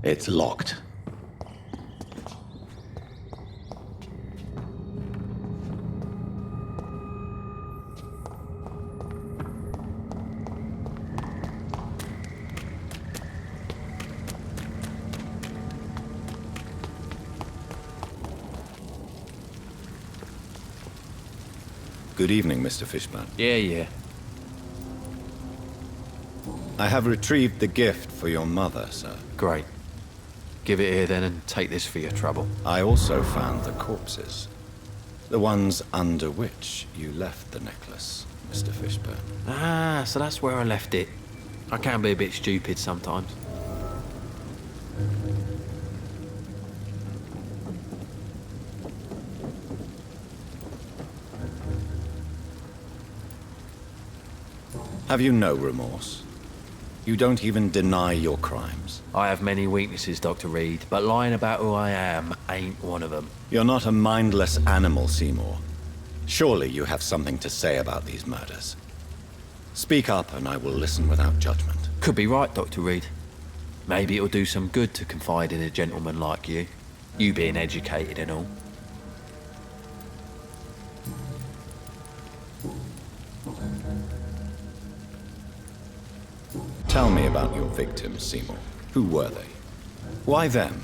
It's locked. Good evening, Mr. Fishburne. Yeah. I have retrieved the gift for your mother, sir. Great. Give it here then and take this for your trouble. I also found the corpses. The ones under which you left the necklace, Mr. Fishburne. Ah, so that's where I left it. I can be a bit stupid sometimes. Have you no remorse? You don't even deny your crimes. I have many weaknesses, Dr. Reed, but lying about who I am ain't one of them. You're not a mindless animal, Seymour. Surely you have something to say about these murders. Speak up and I will listen without judgment. Could be right, Dr. Reed. Maybe it'll do some good to confide in a gentleman like you. You being educated and all. Tell me about your victims, Seymour. Who were they? Why them?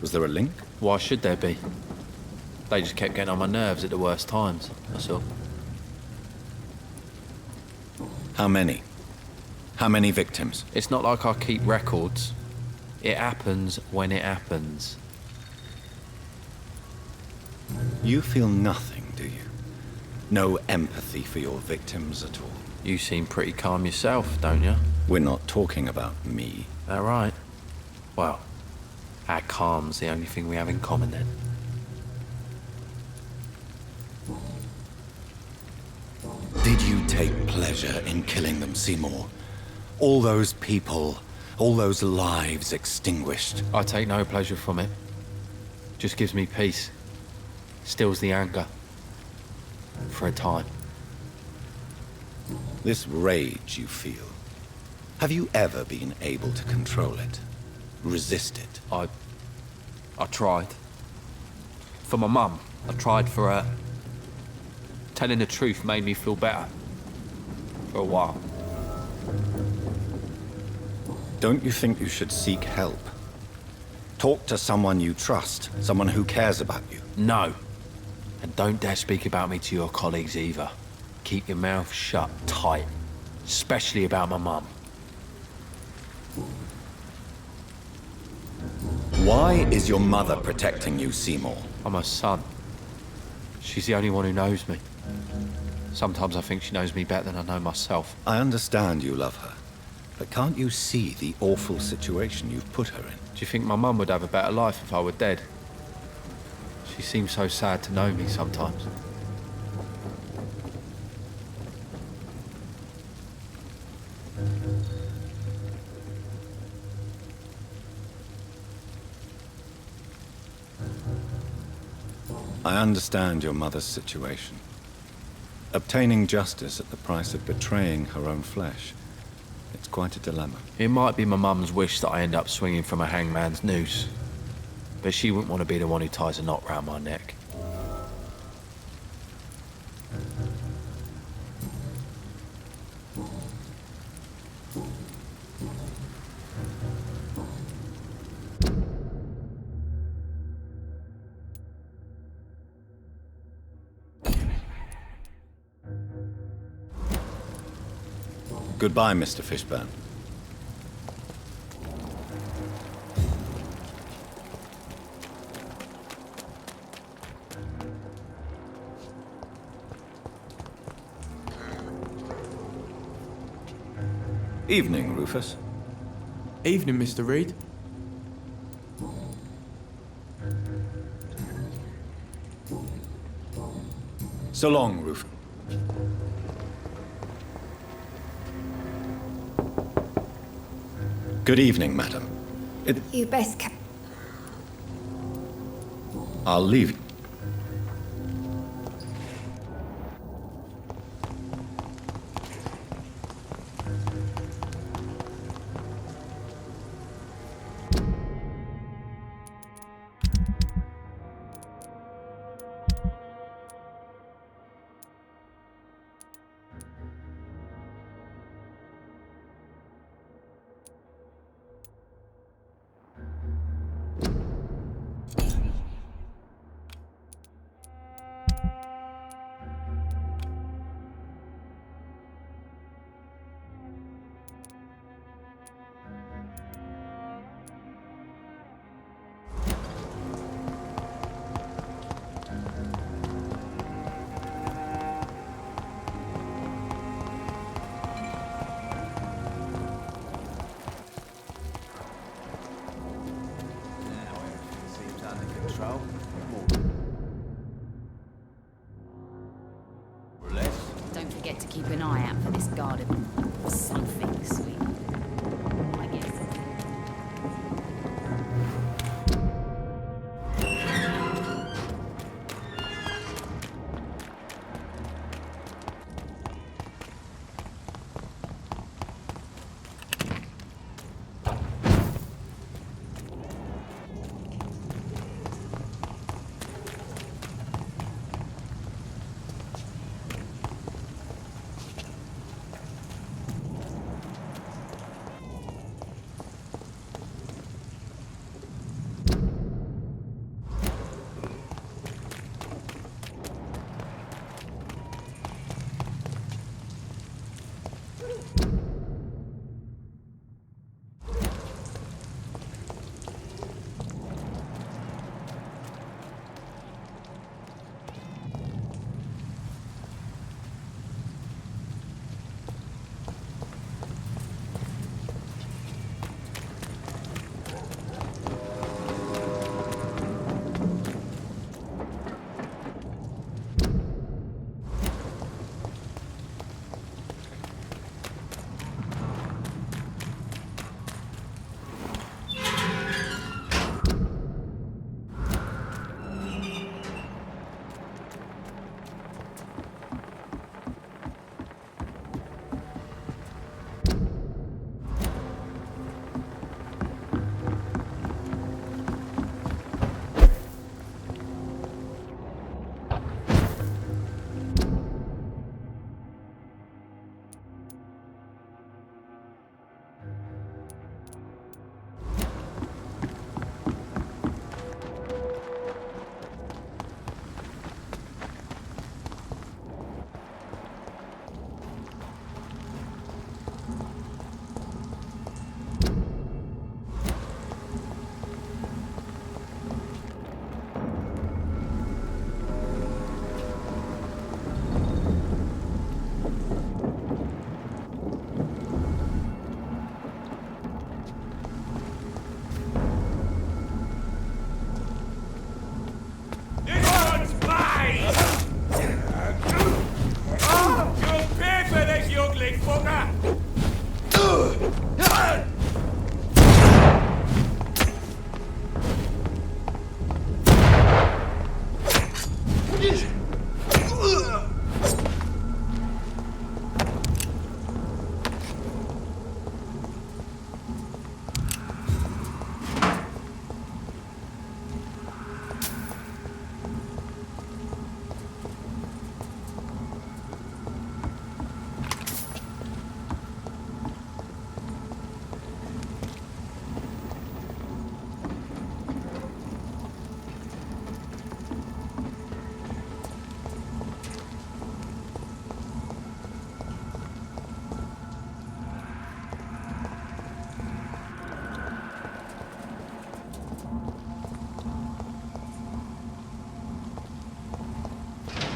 Was there a link? Why should there be? They just kept getting on my nerves at the worst times, that's all. How many? How many victims? It's not like I keep records. It happens when it happens. You feel nothing, do you? No empathy for your victims at all? You seem pretty calm yourself, don't you? We're not talking about me. That right? Well, our calm's the only thing we have in common then. Did you take pleasure in killing them, Seymour? All those people, all those lives extinguished. I take no pleasure from it. Just gives me peace. Stills the anger. For a time. This rage you feel, have you ever been able to control it? Resist it? I tried. For my mum, I tried for her. Telling the truth made me feel better. For a while. Don't you think you should seek help? Talk to someone you trust, someone who cares about you. No. And don't dare speak about me to your colleagues either. Keep your mouth shut tight. Especially about my mum. Why is your mother protecting you, Seymour? I'm her son. She's the only one who knows me. Sometimes I think she knows me better than I know myself. I understand you love her, but can't you see the awful situation you've put her in? Do you think my mum would have a better life if I were dead? She seems so sad to know me sometimes. I understand your mother's situation. Obtaining justice at the price of betraying her own flesh. It's quite a dilemma. It might be my mum's wish that I end up swinging from a hangman's noose. But she wouldn't want to be the one who ties a knot round my neck. Goodbye, Mr. Fishburne. Evening, Rufus. Evening, Mr. Reed. So long, Rufus. Good evening, madam. You best I'll leave.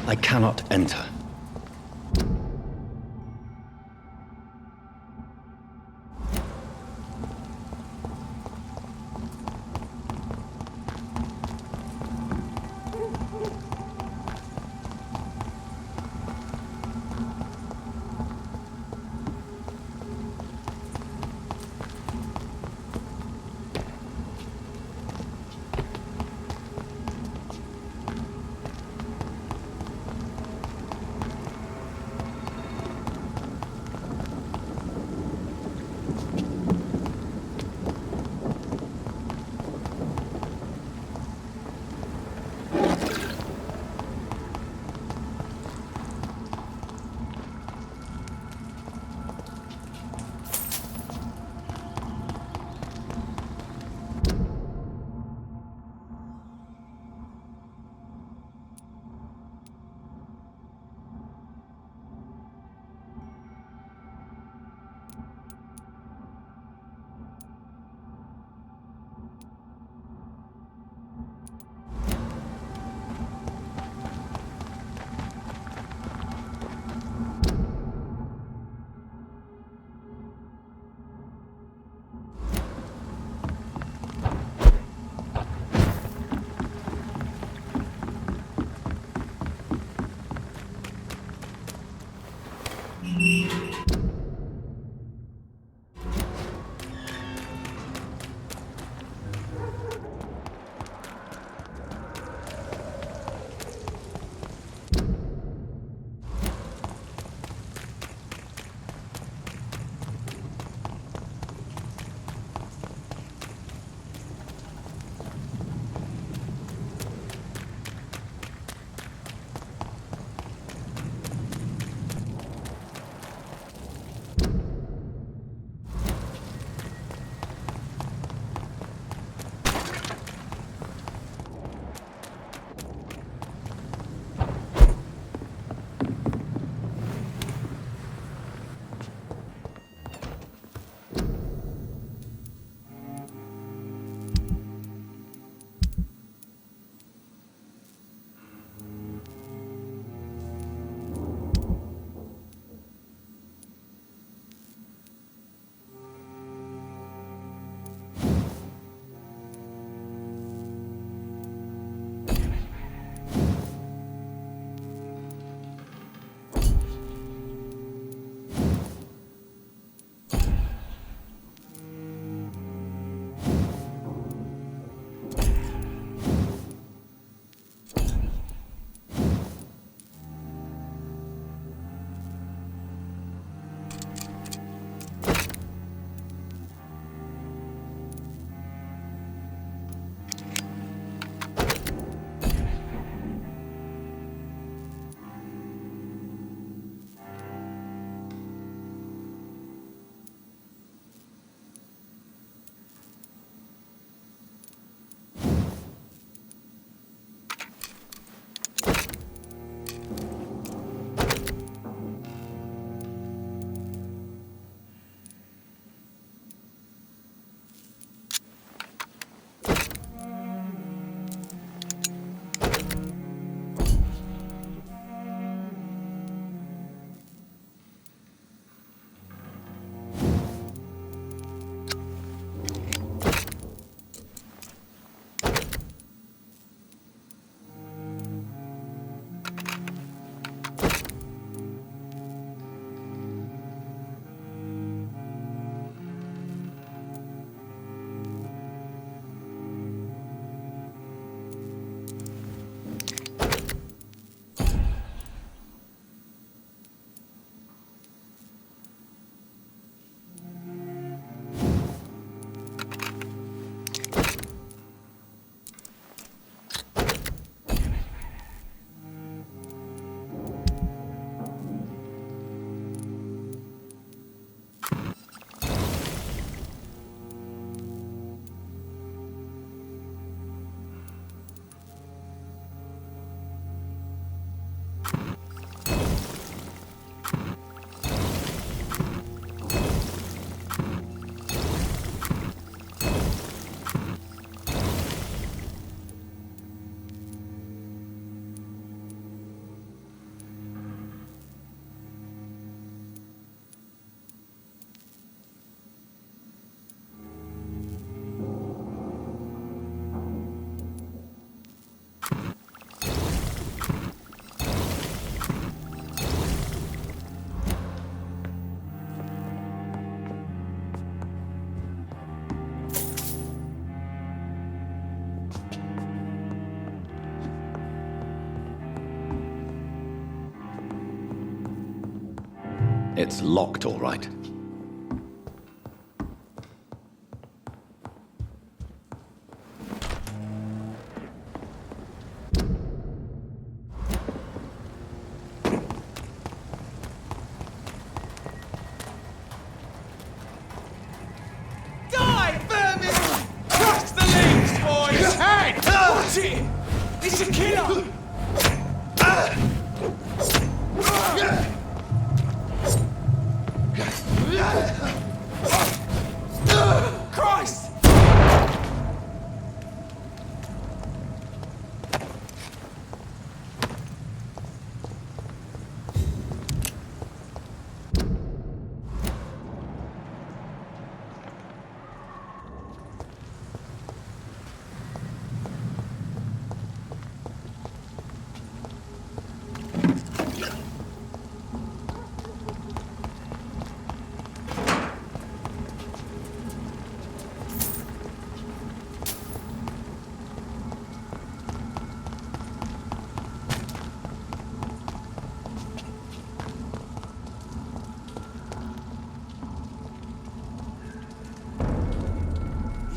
I cannot enter. It's locked, all right. Die, vermin! Crush the leaves, boys! His head! Watch it! It's a killer! Christ!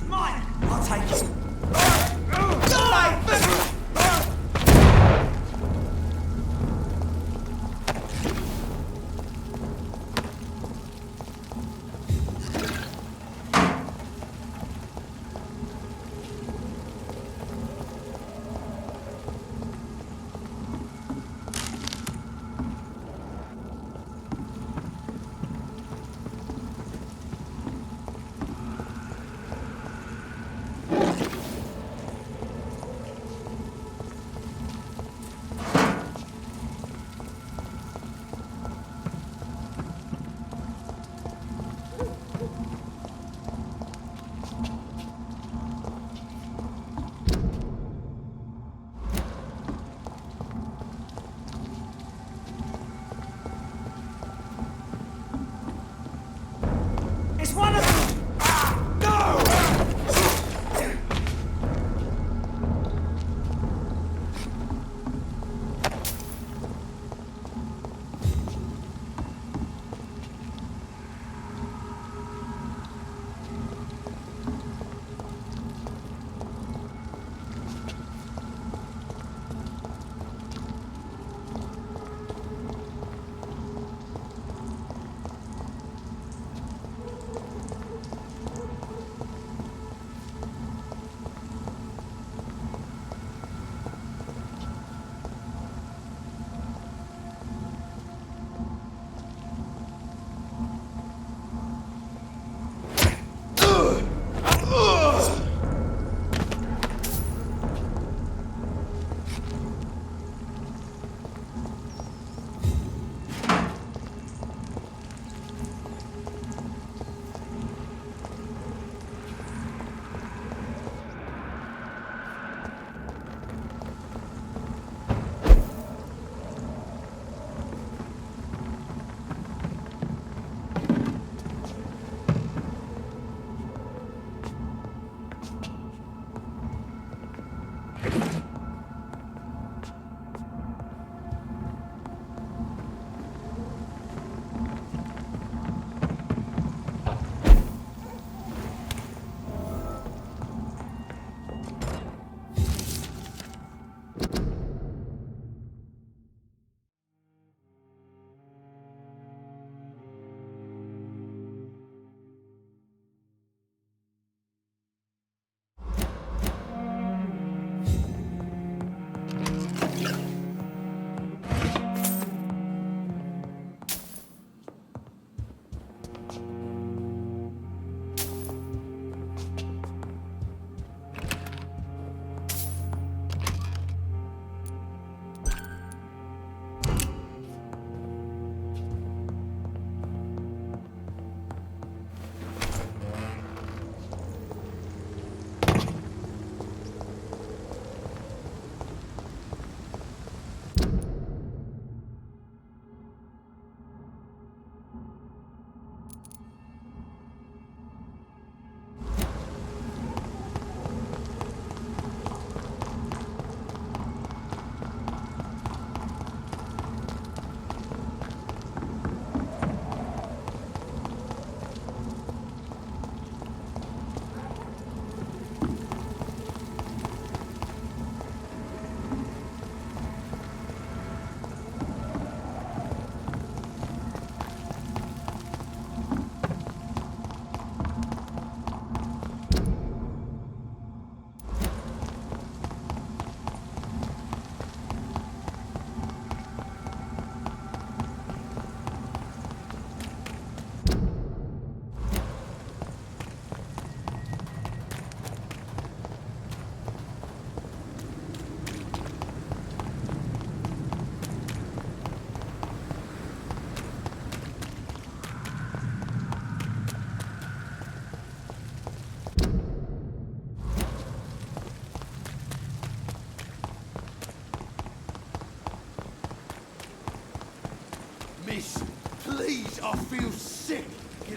Mine! I'll take it. Die!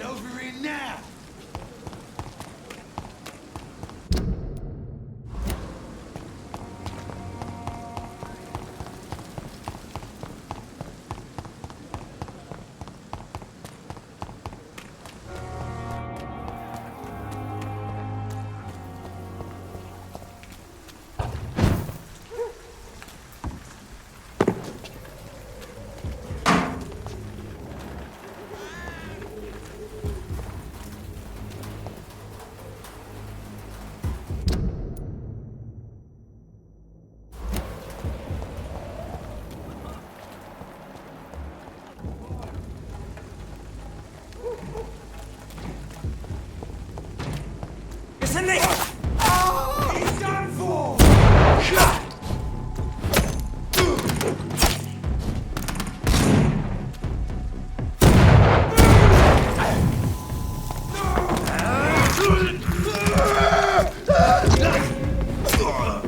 Get over here now! Isn't it? He's done for!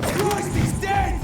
Christ, he's dead!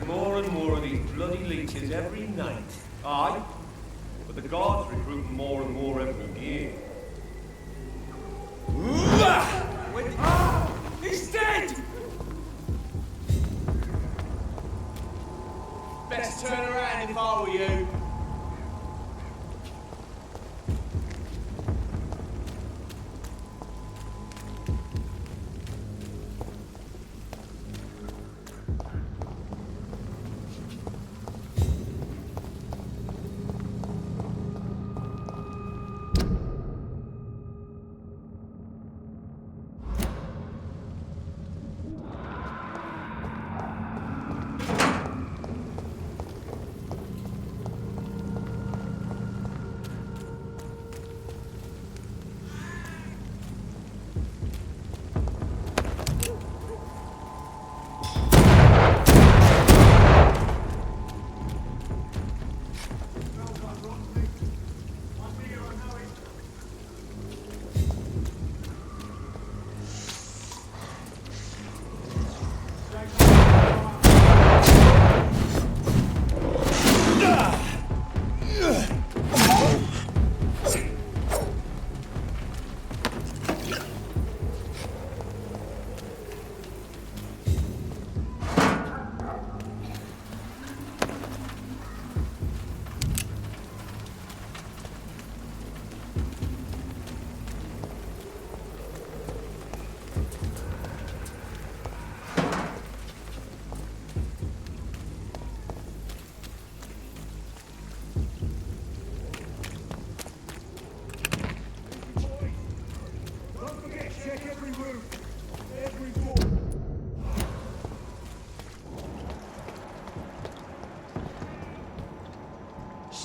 More and more of these bloody leeches every night. Aye, but the guards recruit more and more every year. He's dead! Best turn around if I were you.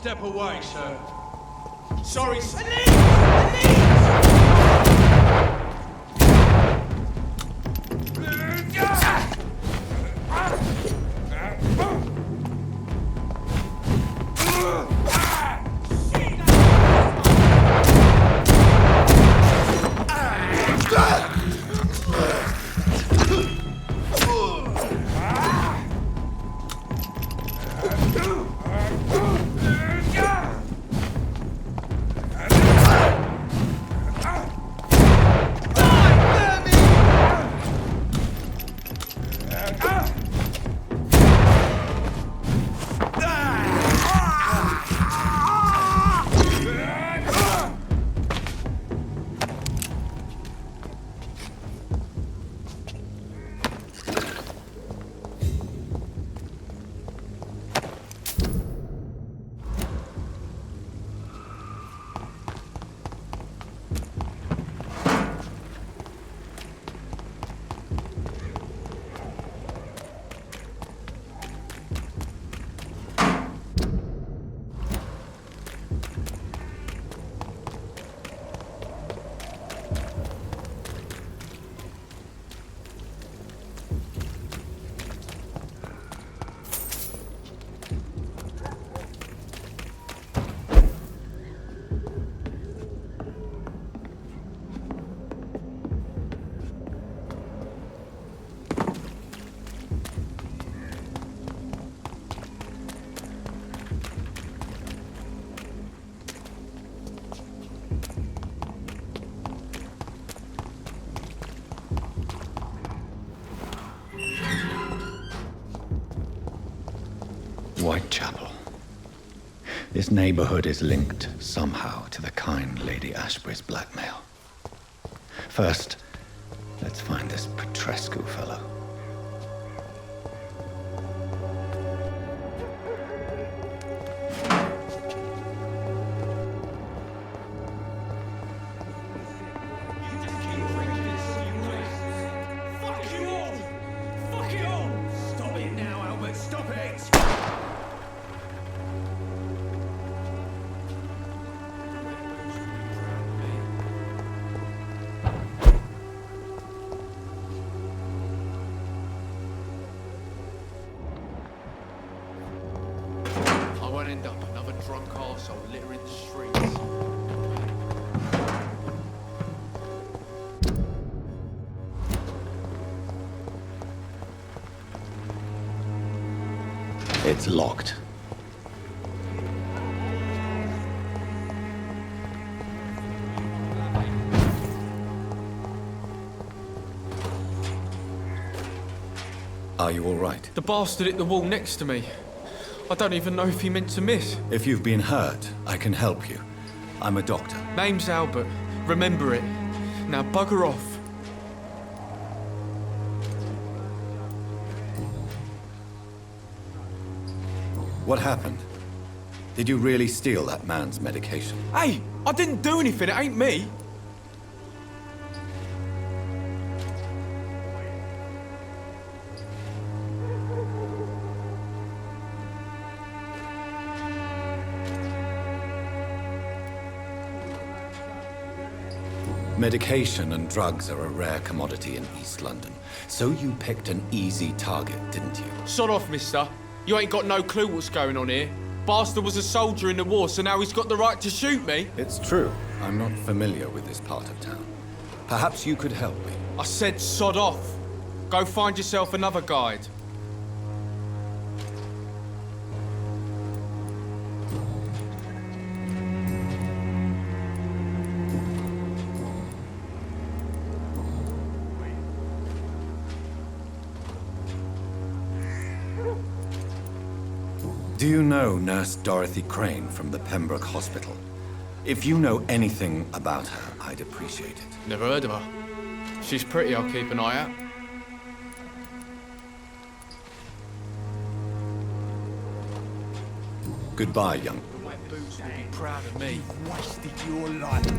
Step away, sir. Sorry, sir. Whitechapel. This neighborhood is linked somehow to the kind Lady Ashbury's blackmail. First, let's find this Petrescu fellow. End up another drunk arsehole littering the streets. It's locked. Are you all right? The bastard hit the wall next to me. I don't even know if he meant to miss. If you've been hurt, I can help you. I'm a doctor. Name's Albert. Remember it. Now bugger off. What happened? Did you really steal that man's medication? Hey, I didn't do anything. It ain't me. Medication and drugs are a rare commodity in East London. So you picked an easy target, didn't you? Sod off, mister. You ain't got no clue what's going on here. Bastard was a soldier in the war, so now he's got the right to shoot me. It's true. I'm not familiar with this part of town. Perhaps you could help me. I said sod off. Go find yourself another guide. Do you know Nurse Dorothy Crane from the Pembroke Hospital? If you know anything about her, I'd appreciate it. Never heard of her. She's pretty, I'll keep an eye out. Goodbye, young. My boots will be proud of me. Wasted your life.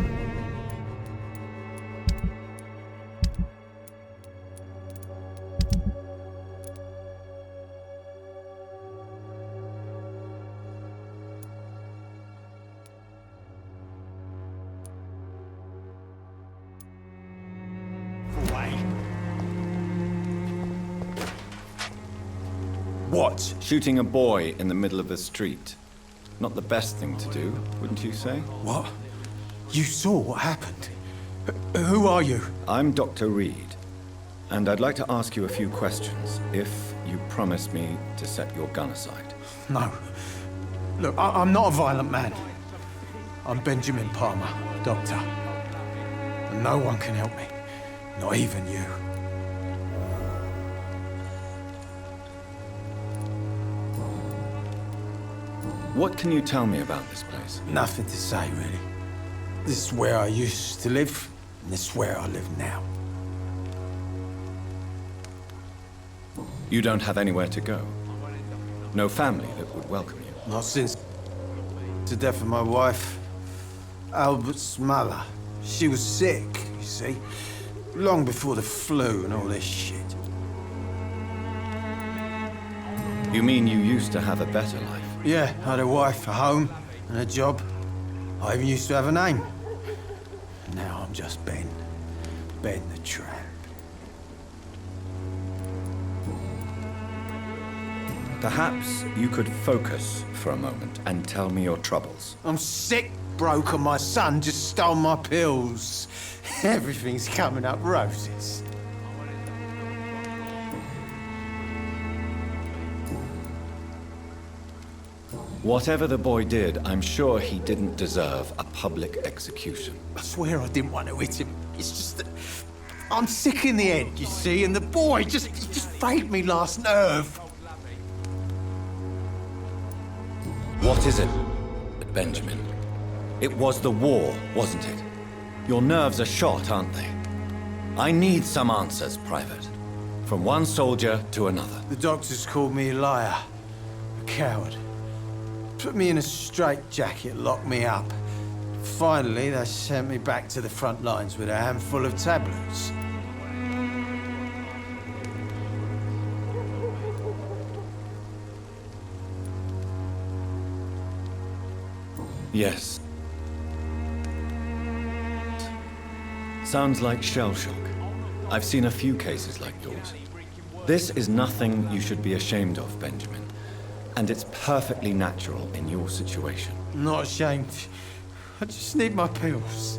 What? Shooting a boy in the middle of the street. Not the best thing to do, wouldn't you say? What? You saw what happened? Who are you? I'm Dr. Reed, and I'd like to ask you a few questions, if you promise me to set your gun aside. No. Look, I'm not a violent man. I'm Benjamin Palmer, doctor. And no one can help me. Not even you. What can you tell me about this place? Nothing to say, really. This is where I used to live, and this is where I live now. You don't have anywhere to go? No family that would welcome you? Not since the death of my wife, Albert's mother. She was sick, you see. Long before the flu and all this shit. You mean you used to have a better life? Yeah, I had a wife, a home, and a job. I even used to have a name. Now I'm just Ben. Ben the Tramp. Perhaps you could focus for a moment and tell me your troubles. I'm sick, broke, and my son just stole my pills. Everything's coming up roses. Whatever the boy did, I'm sure he didn't deserve a public execution. I swear I didn't want to hit him. It's just that I'm sick in the head, you see, and the boy he just frayed me last nerve. What is it, Benjamin? It was the war, wasn't it? Your nerves are shot, aren't they? I need some answers, Private. From one soldier to another. The doctors called me a liar, a coward. Put me in a straitjacket, locked me up. Finally, they sent me back to the front lines with a handful of tablets. Yes. Sounds like shell shock. I've seen a few cases like yours. This is nothing you should be ashamed of, Benjamin. And it's perfectly natural in your situation. I'm not ashamed. I just need my pills.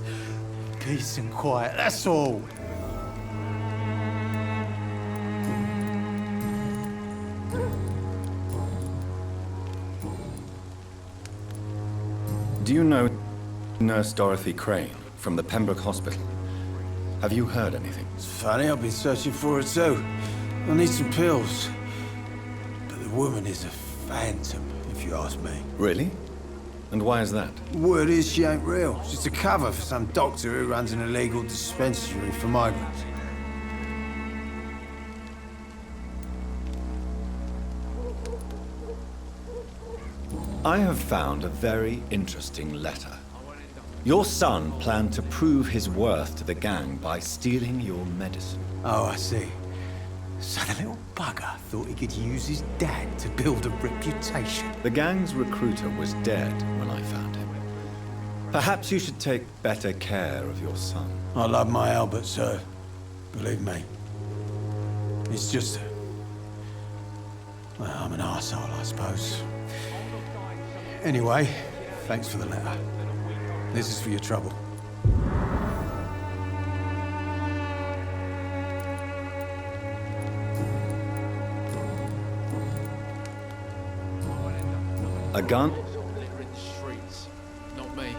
Peace and quiet, that's all. Do you know Nurse Dorothy Crane from the Pembroke Hospital? Have you heard anything? It's funny, I've been searching for her too. I need some pills. But the woman is a phantom, if you ask me. Really? And why is that? Word is she ain't real. She's a cover for some doctor who runs an illegal dispensary for migrants. I have found a very interesting letter. Your son planned to prove his worth to the gang by stealing your medicine. Oh, I see. So the little bugger thought he could use his dad to build a reputation. The gang's recruiter was dead when I found him. Perhaps you should take better care of your son. I love my Albert, sir. Believe me. It's just... well, I'm an arsehole, I suppose. Anyway, thanks for the letter. This is for your trouble. A gun? Litter in the streets, not me.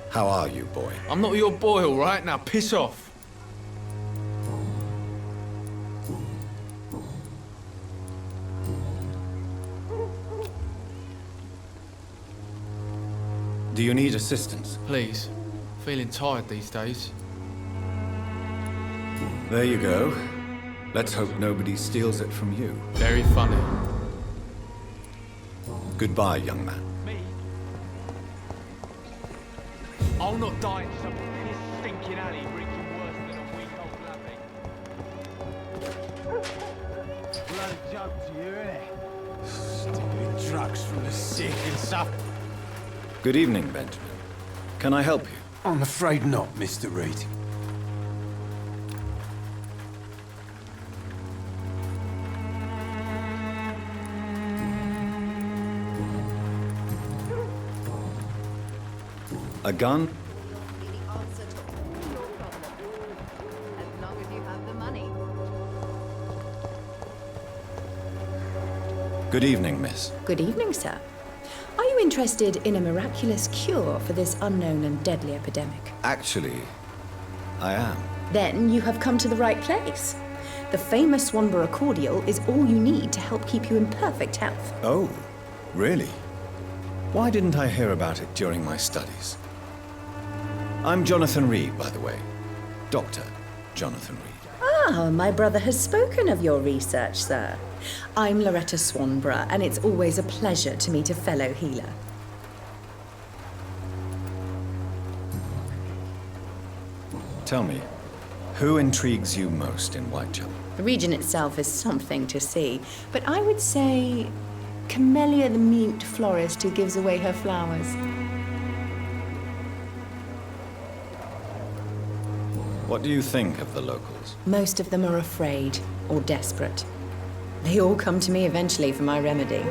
How are you, boy? I'm not your boy, all right? Now piss off. Do you need assistance? Please. Feeling tired these days. There you go. Let's hope nobody steals it from you. Very funny. Goodbye, young man. I'll not die in some piss stinking alley reeking worse than a week-old lappy. Bloody joke to you, innit? Stupid drugs from the sick and stuff. Good evening, Benjamin. Can I help you? I'm afraid not, Mr. Reed. A gun? Be the answer to all your problems. As long as you have the money. Good evening, miss. Good evening, sir. Are you interested in a miraculous cure for this unknown and deadly epidemic? Actually, I am. Then you have come to the right place. The famous Swanborough cordial is all you need to help keep you in perfect health. Oh, really? Why didn't I hear about it during my studies? I'm Jonathan Reed, by the way. Dr. Jonathan Reed. Ah, my brother has spoken of your research, sir. I'm Loretta Swanborough, and it's always a pleasure to meet a fellow healer. Tell me, who intrigues you most in Whitechapel? The region itself is something to see, but I would say Camellia the mute florist who gives away her flowers. What do you think of the locals? Most of them are afraid or desperate. They all come to me eventually for my remedy.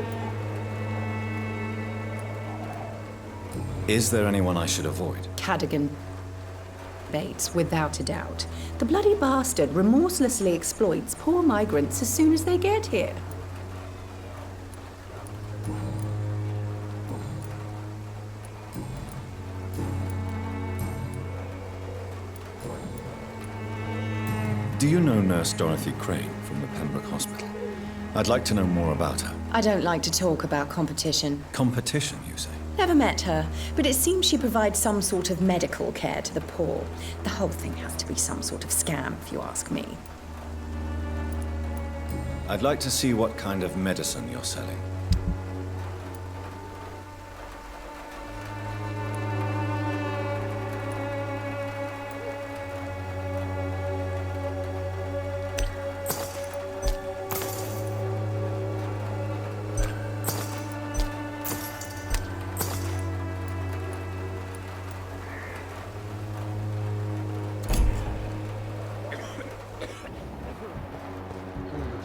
Is there anyone I should avoid? Cadogan Bates, without a doubt. The bloody bastard remorselessly exploits poor migrants as soon as they get here. Do you know Nurse Dorothy Crane from the Pembroke Hospital? I'd like to know more about her. I don't like to talk about competition. Competition, you say? Never met her, but it seems she provides some sort of medical care to the poor. The whole thing has to be some sort of scam, if you ask me. I'd like to see what kind of medicine you're selling.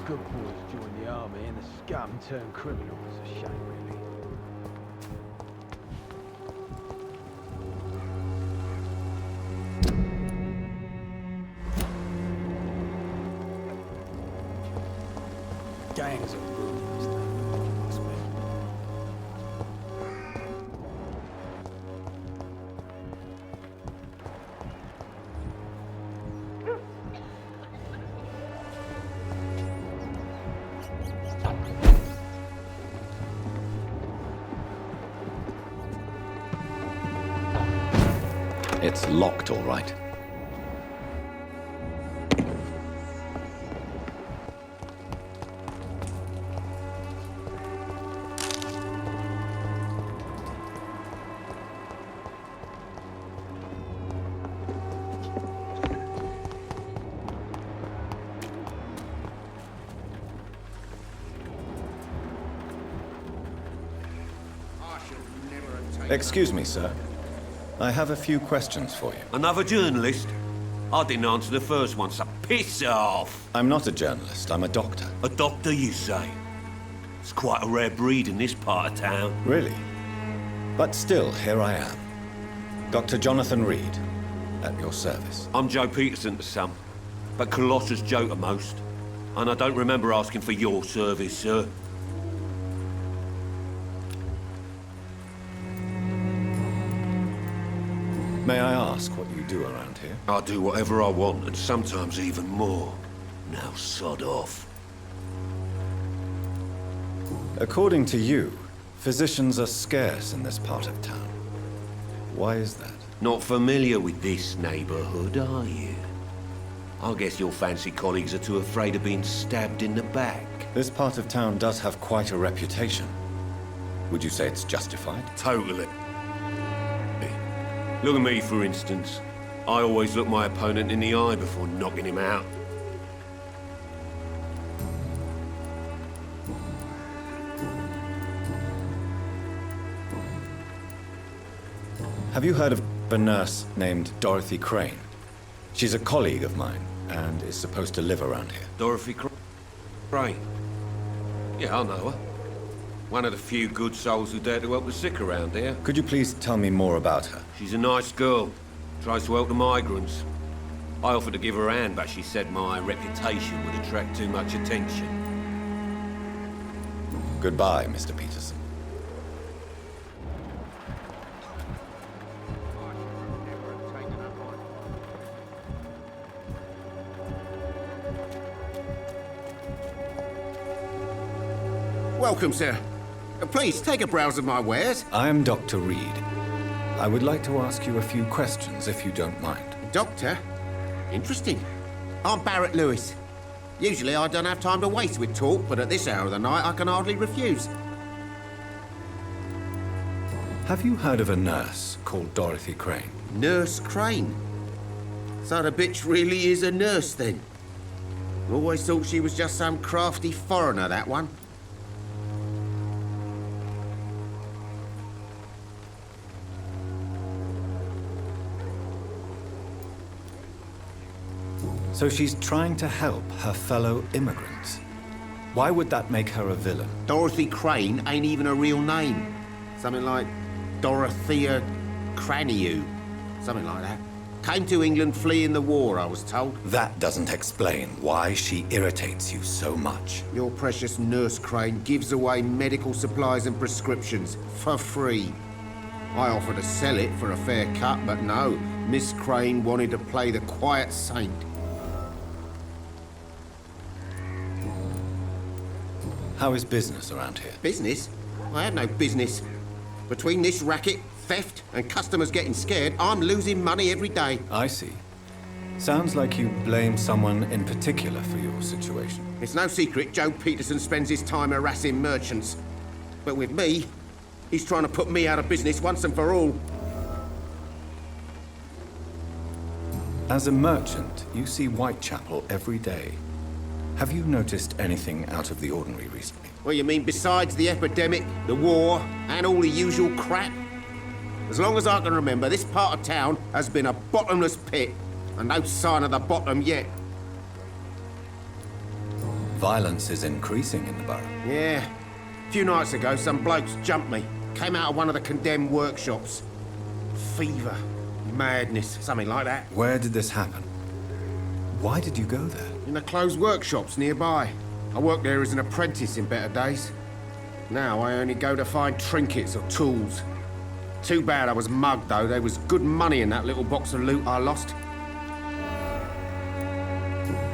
Good boys join the army and the scum turn criminal. It's a shame, really. Gangs of ruins, must be. It's locked, all right. Excuse me, sir. I have a few questions for you. Another journalist? I didn't answer the first one, so piss off! I'm not a journalist, I'm a doctor. A doctor, you say? It's quite a rare breed in this part of town. Really? But still, here I am. Dr. Jonathan Reed, at your service. I'm Joe Peterson to some, but Colossus Joe to most. And I don't remember asking for your service, sir. May I ask what you do around here? I do whatever I want, and sometimes even more. Now sod off. According to you, physicians are scarce in this part of town. Why is that? Not familiar with this neighborhood, are you? I guess your fancy colleagues are too afraid of being stabbed in the back. This part of town does have quite a reputation. Would you say it's justified? Totally. Look at me, for instance. I always look my opponent in the eye before knocking him out. Have you heard of a nurse named Dorothy Crane? She's a colleague of mine, and is supposed to live around here. Dorothy Crane? Yeah, I know her. One of the few good souls who dare to help the sick around here. Could you please tell me more about her? She's a nice girl. Tries to help the migrants. I offered to give her a hand, but she said my reputation would attract too much attention. Goodbye, Mr. Peterson. Welcome, sir. Please, take a browse of my wares. I am Dr. Reed. I would like to ask you a few questions, if you don't mind. Doctor? Interesting. I'm Barrett Lewis. Usually I don't have time to waste with talk, but at this hour of the night I can hardly refuse. Have you heard of a nurse called Dorothy Crane? Nurse Crane? So the bitch really is a nurse, then? Always thought she was just some crafty foreigner, that one. So she's trying to help her fellow immigrants. Why would that make her a villain? Dorothy Crane ain't even a real name. Something like Dorothea Craniu. Something like that. Came to England fleeing the war, I was told. That doesn't explain why she irritates you so much. Your precious Nurse Crane gives away medical supplies and prescriptions for free. I offered to sell it for a fair cut, but no. Miss Crane wanted to play the quiet saint. How is business around here? Business? I have no business. Between this racket, theft, and customers getting scared, I'm losing money every day. I see. Sounds like you blame someone in particular for your situation. It's no secret Joe Peterson spends his time harassing merchants. But with me, he's trying to put me out of business once and for all. As a merchant, you see Whitechapel every day. Have you noticed anything out of the ordinary recently? Well, you mean besides the epidemic, the war, and all the usual crap? As long as I can remember, this part of town has been a bottomless pit, and no sign of the bottom yet. Violence is increasing in the borough. Yeah. A few nights ago, some blokes jumped me. Came out of one of the condemned workshops. Fever, madness, something like that. Where did this happen? Why did you go there? In the closed workshops nearby. I worked there as an apprentice in better days. Now I only go to find trinkets or tools. Too bad I was mugged, though. There was good money in that little box of loot I lost.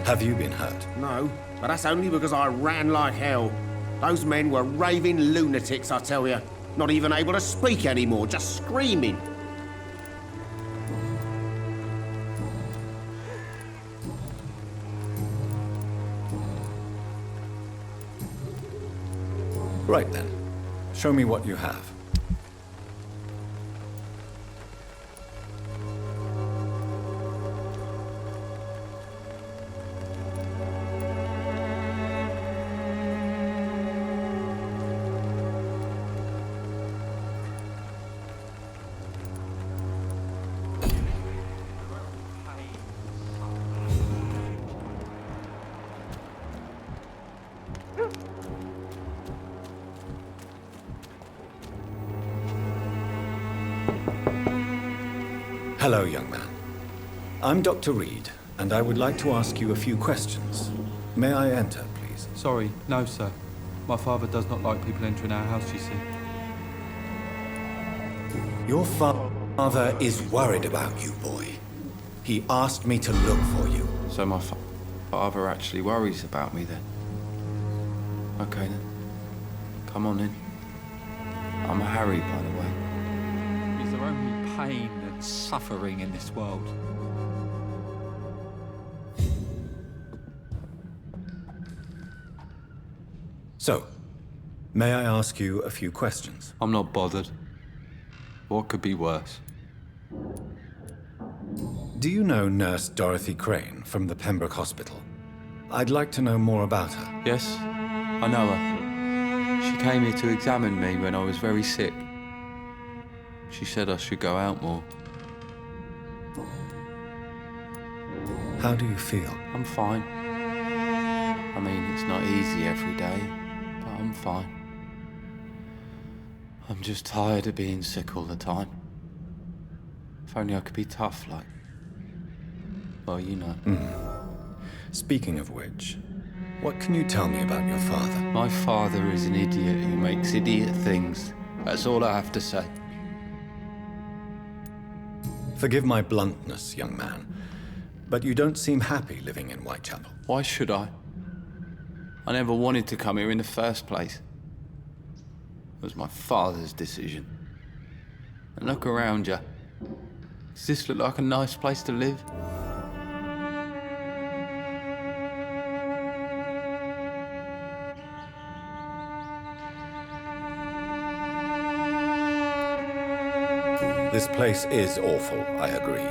Have you been hurt? No, but that's only because I ran like hell. Those men were raving lunatics, I tell you. Not even able to speak anymore, just screaming. Right then. Show me what you have. Hello, young man. I'm Dr. Reed, and I would like to ask you a few questions. May I enter, please? Sorry, no, sir. My father does not like people entering our house, you see. Your father is worried about you, boy. He asked me to look for you. So my father actually worries about me, then? Okay, then. Come on in. I'm a Harry, by the way. Is there only pain and suffering in this world? So, may I ask you a few questions? I'm not bothered. What could be worse? Do you know Nurse Dorothy Crane from the Pembroke Hospital? I'd like to know more about her. Yes, I know her. She came here to examine me when I was very sick. She said I should go out more. How do you feel? I'm fine. I mean, it's not easy every day, but I'm fine. I'm just tired of being sick all the time. If only I could be tough like... Well, you know. Speaking of which, what can you tell me about your father? My father is an idiot who makes idiot things. That's all I have to say. Forgive my bluntness, young man, but you don't seem happy living in Whitechapel. Why should I? I never wanted to come here in the first place. It was my father's decision. And look around you. Does this look like a nice place to live? This place is awful, I agree.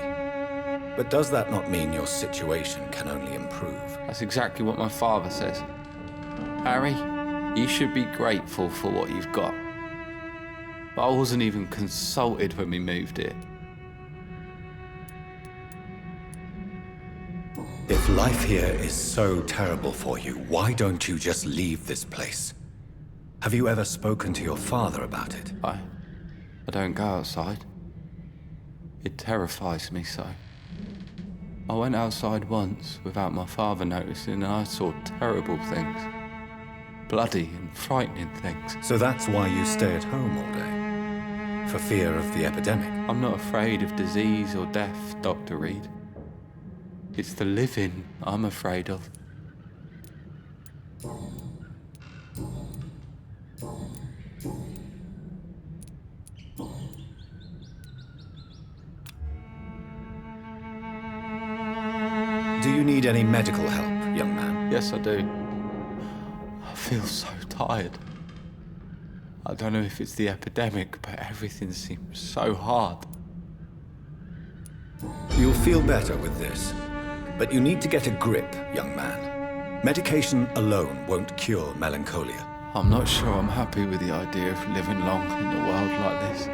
But does that not mean your situation can only improve? That's exactly what my father says. Harry, you should be grateful for what you've got. But I wasn't even consulted when we moved here. If life here is so terrible for you, why don't you just leave this place? Have you ever spoken to your father about it? I don't go outside. It terrifies me so. I went outside once without my father noticing and I saw terrible things. Bloody and frightening things. So that's why you stay at home all day? For fear of the epidemic? I'm not afraid of disease or death, Dr. Reed. It's the living I'm afraid of. Do you need any medical help, young man? Yes, I do. I feel so tired. I don't know if it's the epidemic, but everything seems so hard. You'll feel better with this, but you need to get a grip, young man. Medication alone won't cure melancholia. I'm not sure I'm happy with the idea of living long in a world like this.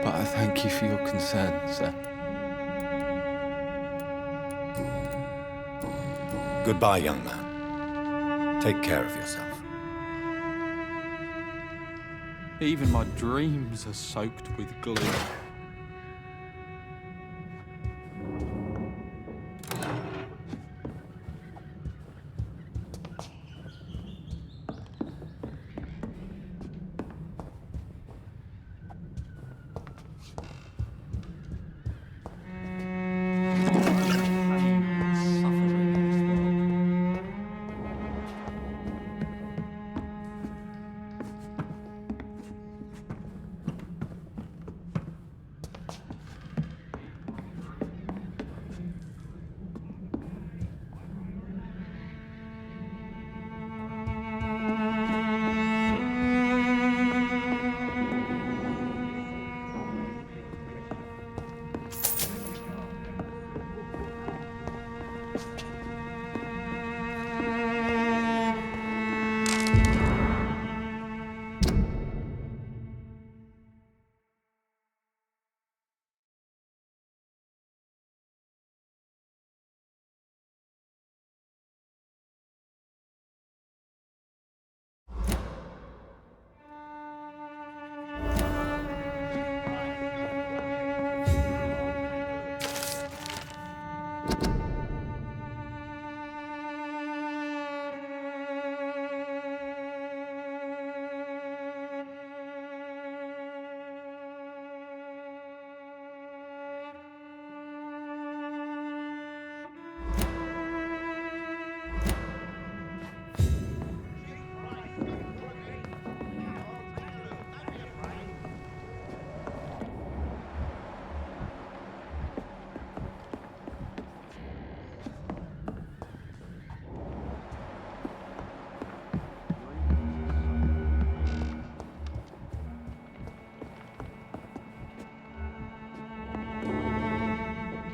But I thank you for your concern, sir. Goodbye, young man. Take care of yourself. Even my dreams are soaked with gloom.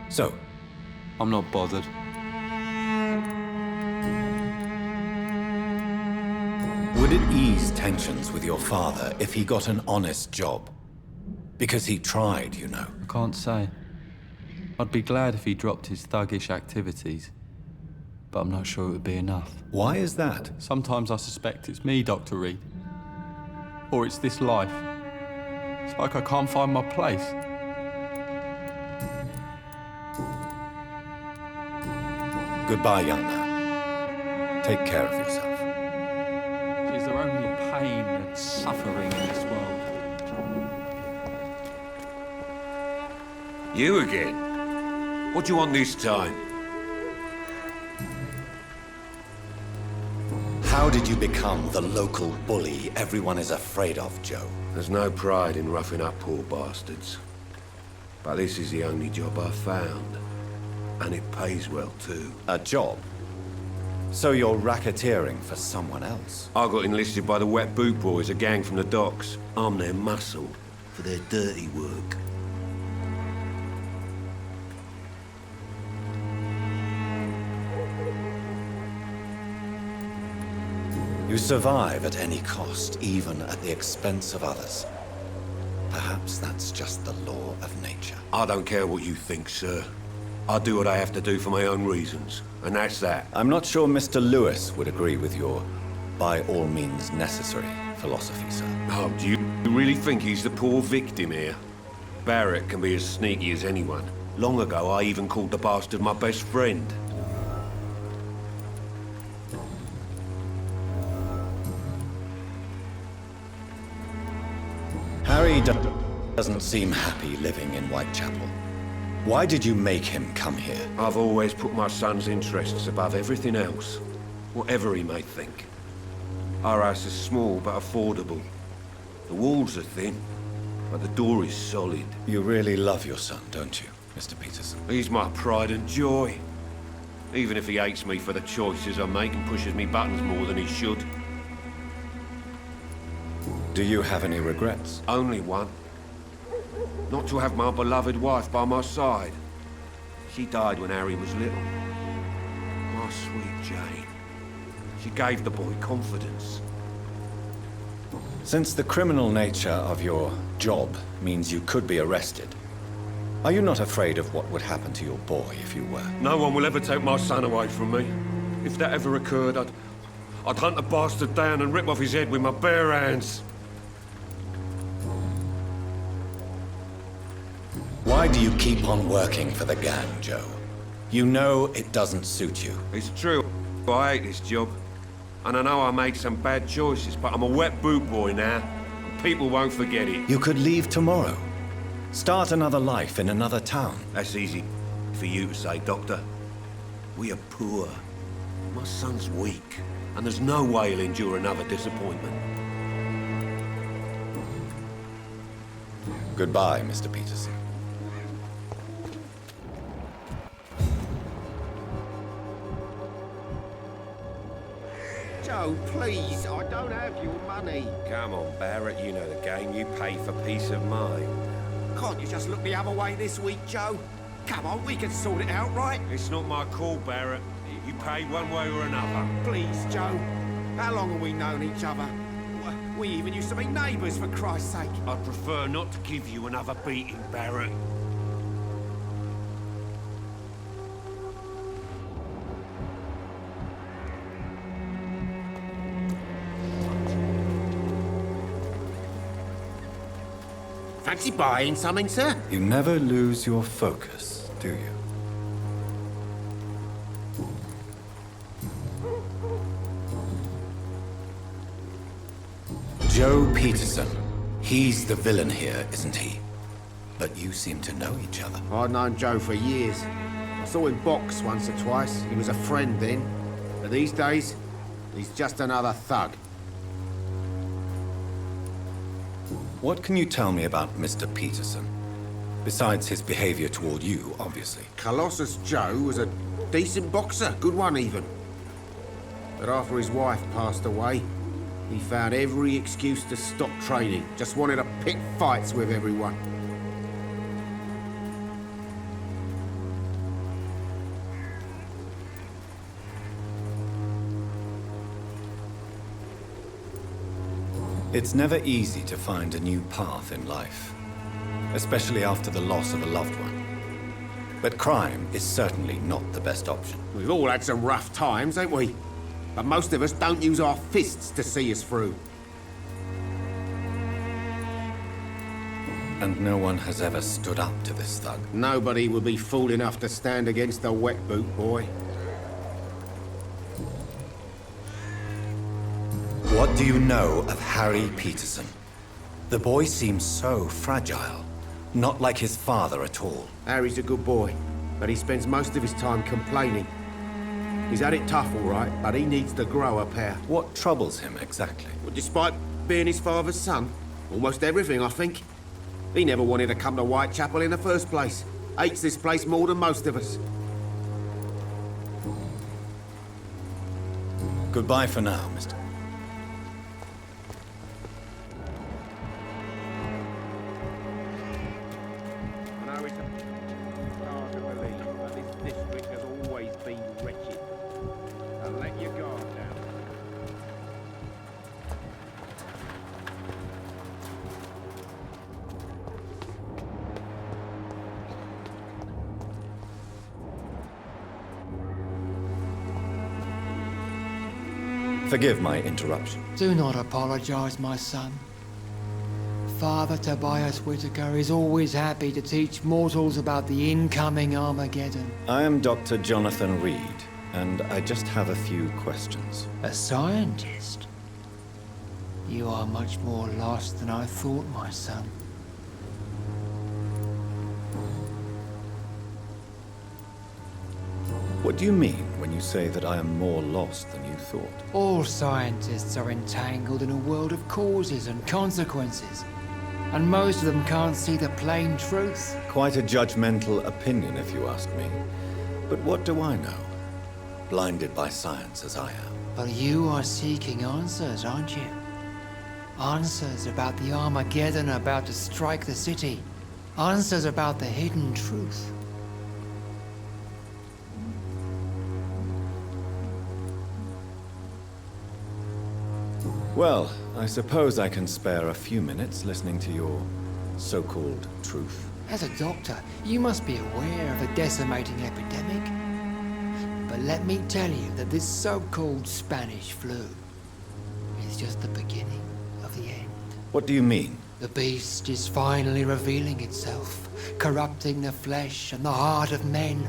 So, I'm not bothered. would it ease tensions with your father if he got an honest job? Because he tried, you know. I can't say. I'd be glad if he dropped his thuggish activities, but I'm not sure it would be enough. Why is that? Sometimes I suspect it's me, Dr. Reed. or it's this life. It's like I can't find my place. Goodbye, young man. Take care of yourself. Is there only pain and suffering in this world? You again? What do you want this time? How did you become the local bully everyone is afraid of, Joe? There's no pride in roughing up poor bastards. But this is the only job I've found. And it pays well, too. A job? So you're racketeering for someone else? I got enlisted by the Wet Boot Boys, a gang from the docks. I'm their muscle for their dirty work. You survive at any cost, even at the expense of others. Perhaps that's just the law of nature. I don't care what you think, sir. I do what I have to do for my own reasons, and that's that. I'm not sure Mr. Lewis would agree with your by all means necessary philosophy, sir. Oh, do you really think he's the poor victim here? Barrett can be as sneaky as anyone. Long ago, I even called the bastard my best friend. Harry doesn't seem happy living in Whitechapel. Why did you make him come here? I've always put my son's interests above everything else, whatever he may think. Our house is small but affordable. The walls are thin, but the door is solid. You really love your son, don't you, Mr. Peterson? He's my pride and joy. Even if he hates me for the choices I make and pushes me buttons more than he should. Do you have any regrets? Only one. Not to have my beloved wife by my side. She died when Harry was little. My sweet Jane. She gave the boy confidence. Since the criminal nature of your job means you could be arrested, are you not afraid of what would happen to your boy if you were? No one will ever take my son away from me. If that ever occurred, I'd hunt the bastard down and rip off his head with my bare hands. Why do you keep on working for the gang, Joe? You know it doesn't suit you. It's true. I hate this job. And I know I made some bad choices, but I'm a wet boot boy now. And people won't forget it. You could leave tomorrow. Start another life in another town. That's easy for you to say, Doctor. We are poor. My son's weak. And there's no way he'll endure another disappointment. Goodbye, Mr. Peterson. Joe, please, I don't have your money. Come on, Barrett, you know the game. You pay for peace of mind. Can't you just look the other way this week, Joe? Come on, we can sort it out, right? It's not my call, Barrett. You pay one way or another. Please, Joe. How long have we known each other? We even used to be neighbours, for Christ's sake. I'd prefer not to give you another beating, Barrett. Fancy buying something, sir? You never lose your focus, do you? Joe Peterson. He's the villain here, isn't he? But you seem to know each other. I'd known Joe for years. I saw him box once or twice. He was a friend then. But these days, he's just another thug. What can you tell me about Mr. Peterson? Besides his behavior toward you, obviously. Colossus Joe was a decent boxer, good one even. But after his wife passed away, he found every excuse to stop training. Just wanted to pick fights with everyone. It's never easy to find a new path in life, especially after the loss of a loved one. But crime is certainly not the best option. We've all had some rough times, ain't we? But most of us don't use our fists to see us through. And no one has ever stood up to this thug. Nobody would be fool enough to stand against the wet boot boy. What do you know of Harry Peterson? The boy seems so fragile. Not like his father at all. Harry's a good boy, but he spends most of his time complaining. He's had it tough, all right, but he needs to grow a pair. What troubles him exactly? Well, despite being his father's son, almost everything, I think. He never wanted to come to Whitechapel in the first place. Hates this place more than most of us. Goodbye for now, mister. I know it's hard to believe, but this district has always been wretched. So let your guard down. Forgive my interruption. Do not apologize, my son. Father Tobias Whitaker is always happy to teach mortals about the incoming Armageddon. I am Dr. Jonathan Reed, and I just have a few questions. A scientist? You are much more lost than I thought, my son. What do you mean when you say that I am more lost than you thought? All scientists are entangled in a world of causes and consequences, and most of them can't see the plain truth. Quite a judgmental opinion, if you ask me. But what do I know? Blinded by science as I am. But you are seeking answers, aren't you? Answers about the Armageddon about to strike the city. Answers about the hidden truth. Well, I suppose I can spare a few minutes listening to your so-called truth. As a doctor, you must be aware of the decimating epidemic. But let me tell you that this so-called Spanish flu is just the beginning of the end. What do you mean? The beast is finally revealing itself, corrupting the flesh and the heart of men.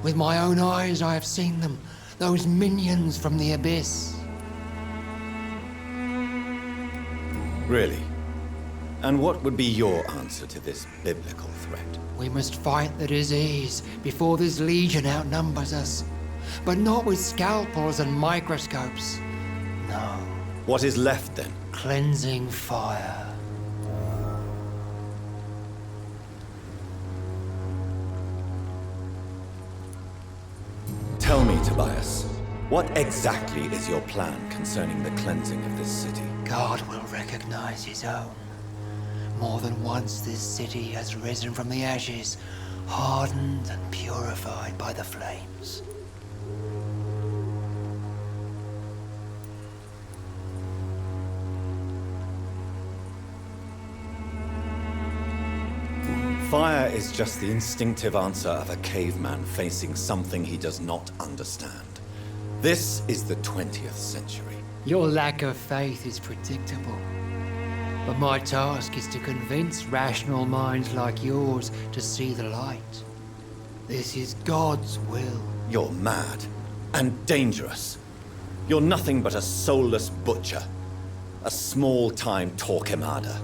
With my own eyes I have seen them, those minions from the abyss. Really? And what would be your answer to this biblical threat? We must fight the disease before this legion outnumbers us. But not with scalpels and microscopes. No. What is left then? Cleansing fire. Tell me, Tobias, what exactly is your plan concerning the cleansing of this city? God will recognize his own. More than once this city has risen from the ashes, hardened and purified by the flames. Fire is just the instinctive answer of a caveman facing something he does not understand. This is the 20th century. Your lack of faith is predictable. But my task is to convince rational minds like yours to see the light. This is God's will. You're mad and dangerous. You're nothing but a soulless butcher. A small-time Torquemada.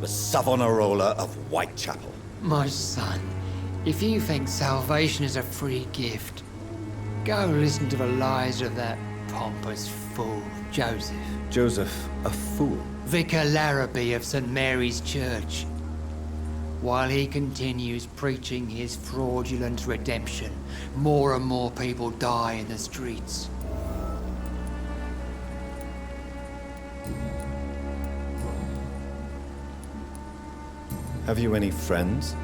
The Savonarola of Whitechapel. My son, if you think salvation is a free gift, go listen to the lies of that pompous fool, Joseph. Joseph, a fool? Vicar Larrabee of St. Mary's Church. While he continues preaching his fraudulent redemption, more and more people die in the streets. Have you any friends?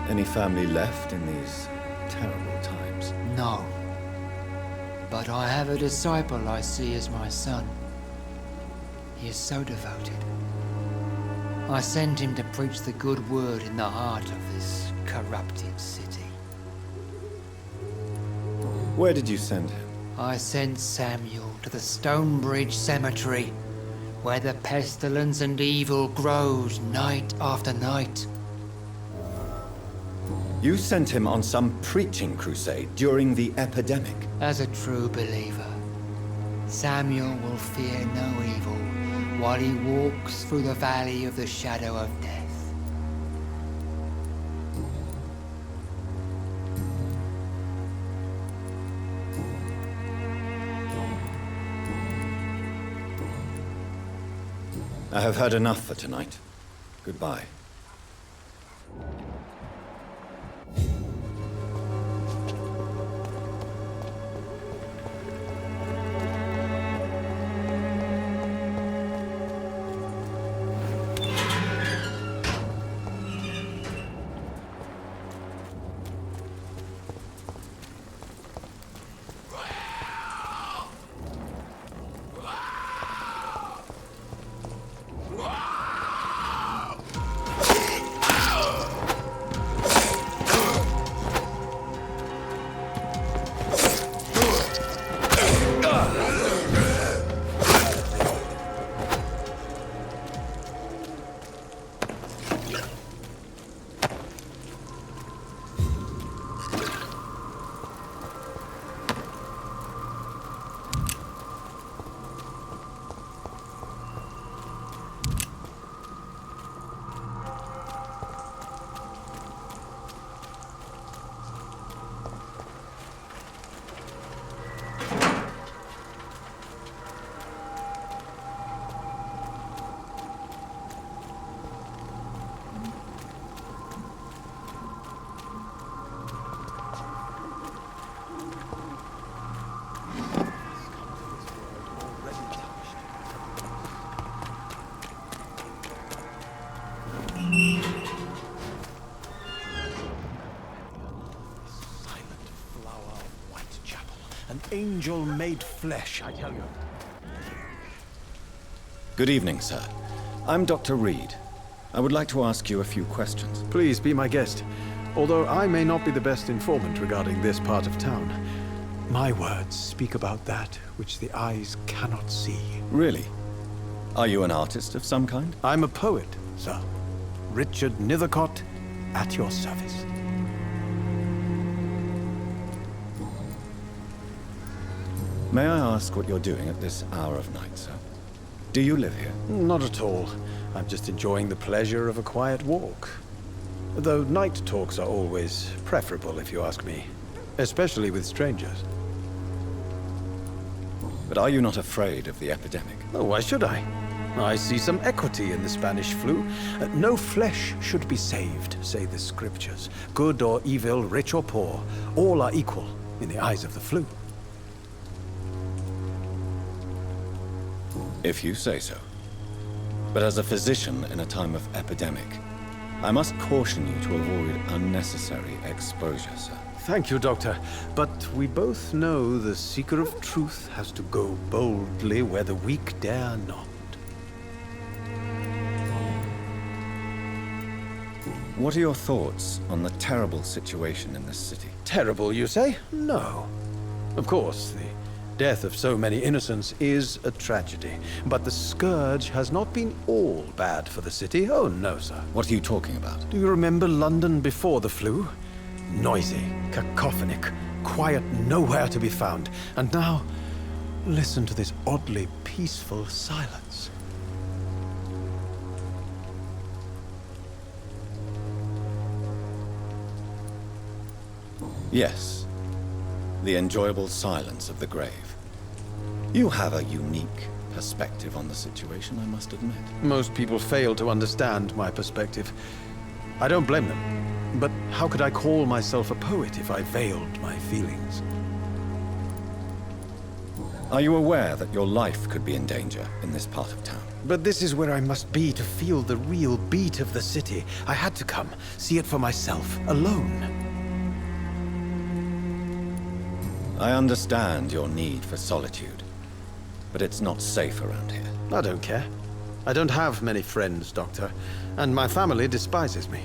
Any family left in these terrible times? No. But I have a disciple I see as my son. He is so devoted. I sent him to preach the good word in the heart of this corrupted city. Where did you send him? I sent Samuel to the Stonebridge Cemetery, where the pestilence and evil grows night after night. You sent him on some preaching crusade during the epidemic. As a true believer, Samuel will fear no evil while he walks through the valley of the shadow of death. I have heard enough for tonight. Goodbye. An angel made flesh, I tell you. Good evening, sir. I'm Dr. Reed. I would like to ask you a few questions. Please be my guest. Although I may not be the best informant regarding this part of town, my words speak about that which the eyes cannot see. Really? Are you an artist of some kind? I'm a poet, sir. Richard Nethercott, at your service. May I ask what you're doing at this hour of night, sir? Do you live here? Not at all. I'm just enjoying the pleasure of a quiet walk. Though night talks are always preferable, if you ask me. Especially with strangers. But are you not afraid of the epidemic? Oh, why should I? I see some equity in the Spanish flu. No flesh should be saved, say the scriptures. Good or evil, rich or poor, all are equal in the eyes of the flu. If you say so. But as a physician in a time of epidemic, I must caution you to avoid unnecessary exposure, sir. Thank you, Doctor. But we both know the seeker of truth has to go boldly where the weak dare not. What are your thoughts on the terrible situation in this city? Terrible, you say? No. Of course, the death of so many innocents is a tragedy. But the scourge has not been all bad for the city. Oh, no, sir. What are you talking about? Do you remember London before the flu? Noisy, cacophonic, quiet nowhere to be found. And now, listen to this oddly peaceful silence. Yes. The enjoyable silence of the grave. You have a unique perspective on the situation, I must admit. Most people fail to understand my perspective. I don't blame them. But how could I call myself a poet if I veiled my feelings? Are you aware that your life could be in danger in this part of town? But this is where I must be to feel the real beat of the city. I had to come, see it for myself, alone. I understand your need for solitude, but it's not safe around here. I don't care. I don't have many friends, Doctor, and my family despises me.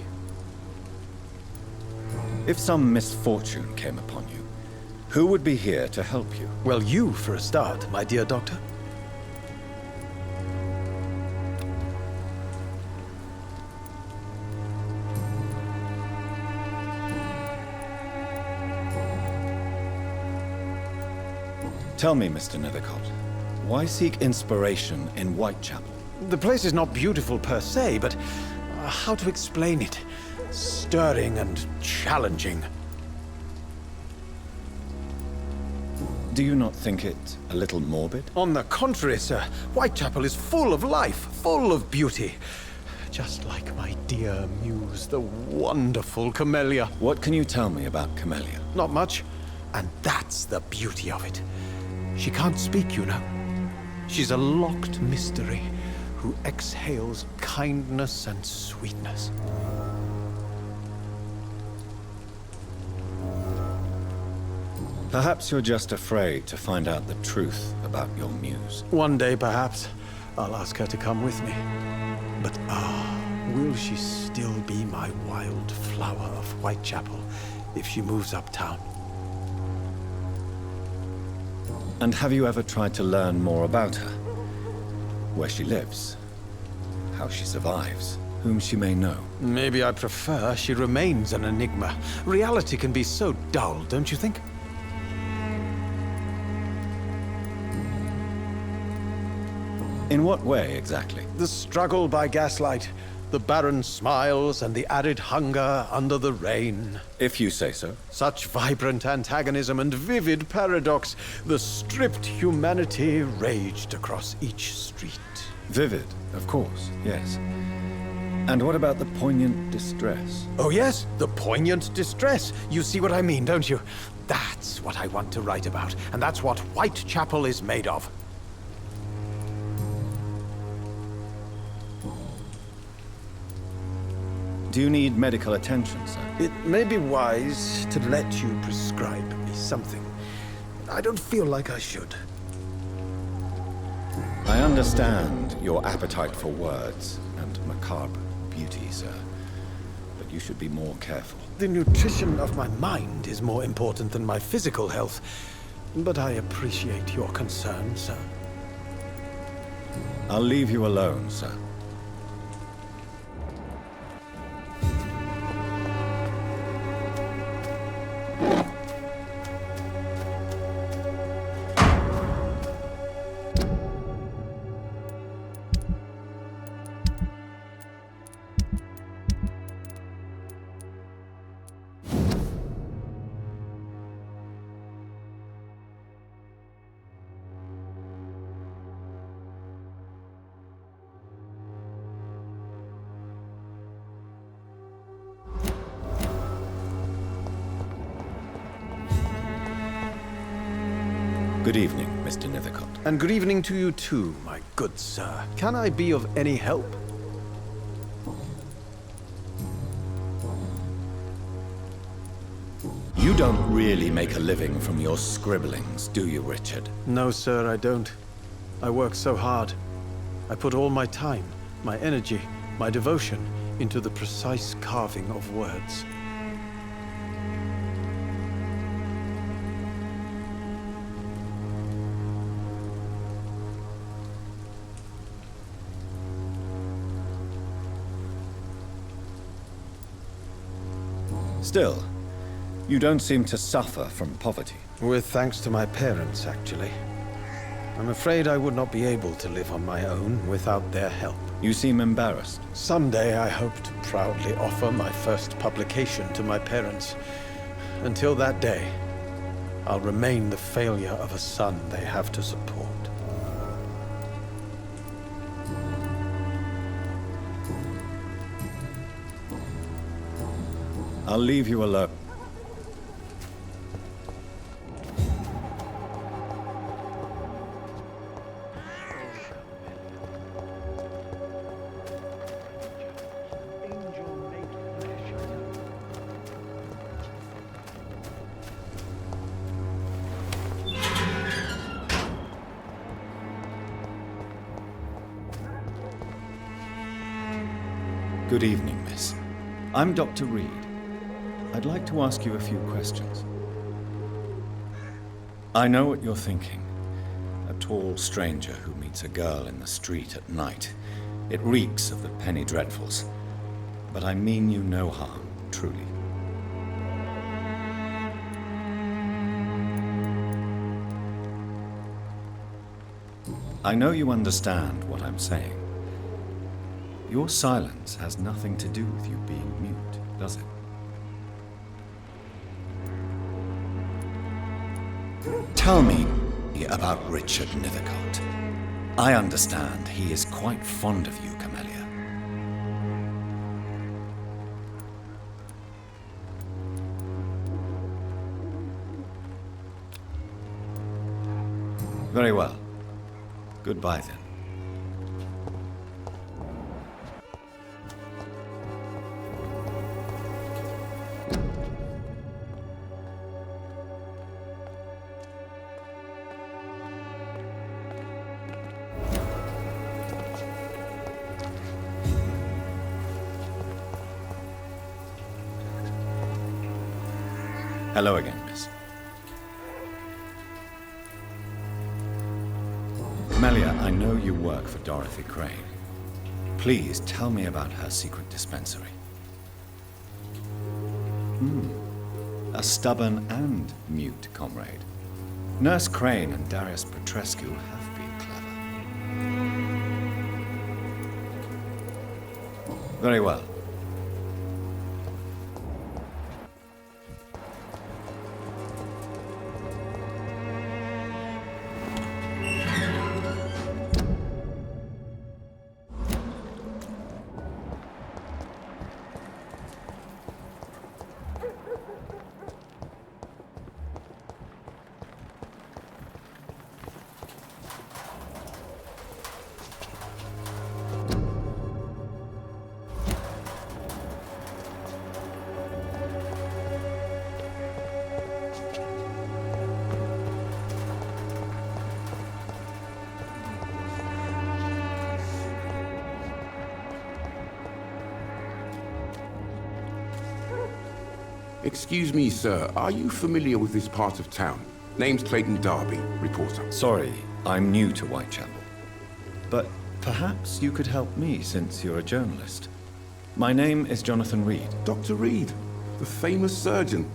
If some misfortune came upon you, who would be here to help you? Well, you for a start, my dear Doctor. Tell me, Mr. Nethercott, why seek inspiration in Whitechapel? The place is not beautiful per se, but how to explain it? Stirring and challenging. Do you not think it a little morbid? On the contrary, sir. Whitechapel is full of life, full of beauty. Just like my dear muse, the wonderful Camellia. What can you tell me about Camellia? Not much. And that's the beauty of it. She can't speak, you know. She's a locked mystery who exhales kindness and sweetness. Perhaps you're just afraid to find out the truth about your muse. One day, perhaps, I'll ask her to come with me. But will she still be my wild flower of Whitechapel if she moves uptown? And have you ever tried to learn more about her? Where she lives? How she survives? Whom she may know? Maybe I prefer she remains an enigma. Reality can be so dull, don't you think? In what way, exactly? The struggle by gaslight, the barren smiles and the arid hunger under the rain. If you say so. Such vibrant antagonism and vivid paradox. The stripped humanity raged across each street. Vivid, of course, yes. And what about the poignant distress? Oh yes, the poignant distress. You see what I mean, don't you? That's what I want to write about, and that's what Whitechapel is made of. Do you need medical attention, sir? It may be wise to let you prescribe me something. I don't feel like I should. I understand your appetite for words and macabre beauty, sir. But you should be more careful. The nutrition of my mind is more important than my physical health. But I appreciate your concern, sir. I'll leave you alone, sir. Good evening, Mr. Nethercott. And good evening to you too, my good sir. Can I be of any help? You don't really make a living from your scribblings, do you, Richard? No, sir, I don't. I work so hard. I put all my time, my energy, my devotion into the precise carving of words. Still, you don't seem to suffer from poverty. With thanks to my parents, actually. I'm afraid I would not be able to live on my own without their help. You seem embarrassed. Someday I hope to proudly offer my first publication to my parents. Until that day, I'll remain the failure of a son they have to support. I'll leave you alone. Good evening, miss. I'm Dr. Reed. I'd like to ask you a few questions. I know what you're thinking. A tall stranger who meets a girl in the street at night. It reeks of the penny dreadfuls. But I mean you no harm, truly. I know you understand what I'm saying. Your silence has nothing to do with you being mute, does it? Tell me about Richard Nethercott. I understand he is quite fond of you, Camellia. Very well. Goodbye, then. Hello again, miss. Camellia, I know you work for Dorothy Crane. Please tell me about her secret dispensary. A stubborn and mute comrade. Nurse Crane and Darius Petrescu have been clever. Very well. Excuse me, sir. Are you familiar with this part of town? Name's Clayton Darby, reporter. Sorry, I'm new to Whitechapel. But perhaps you could help me since you're a journalist. My name is Jonathan Reed. Dr. Reed, the famous surgeon.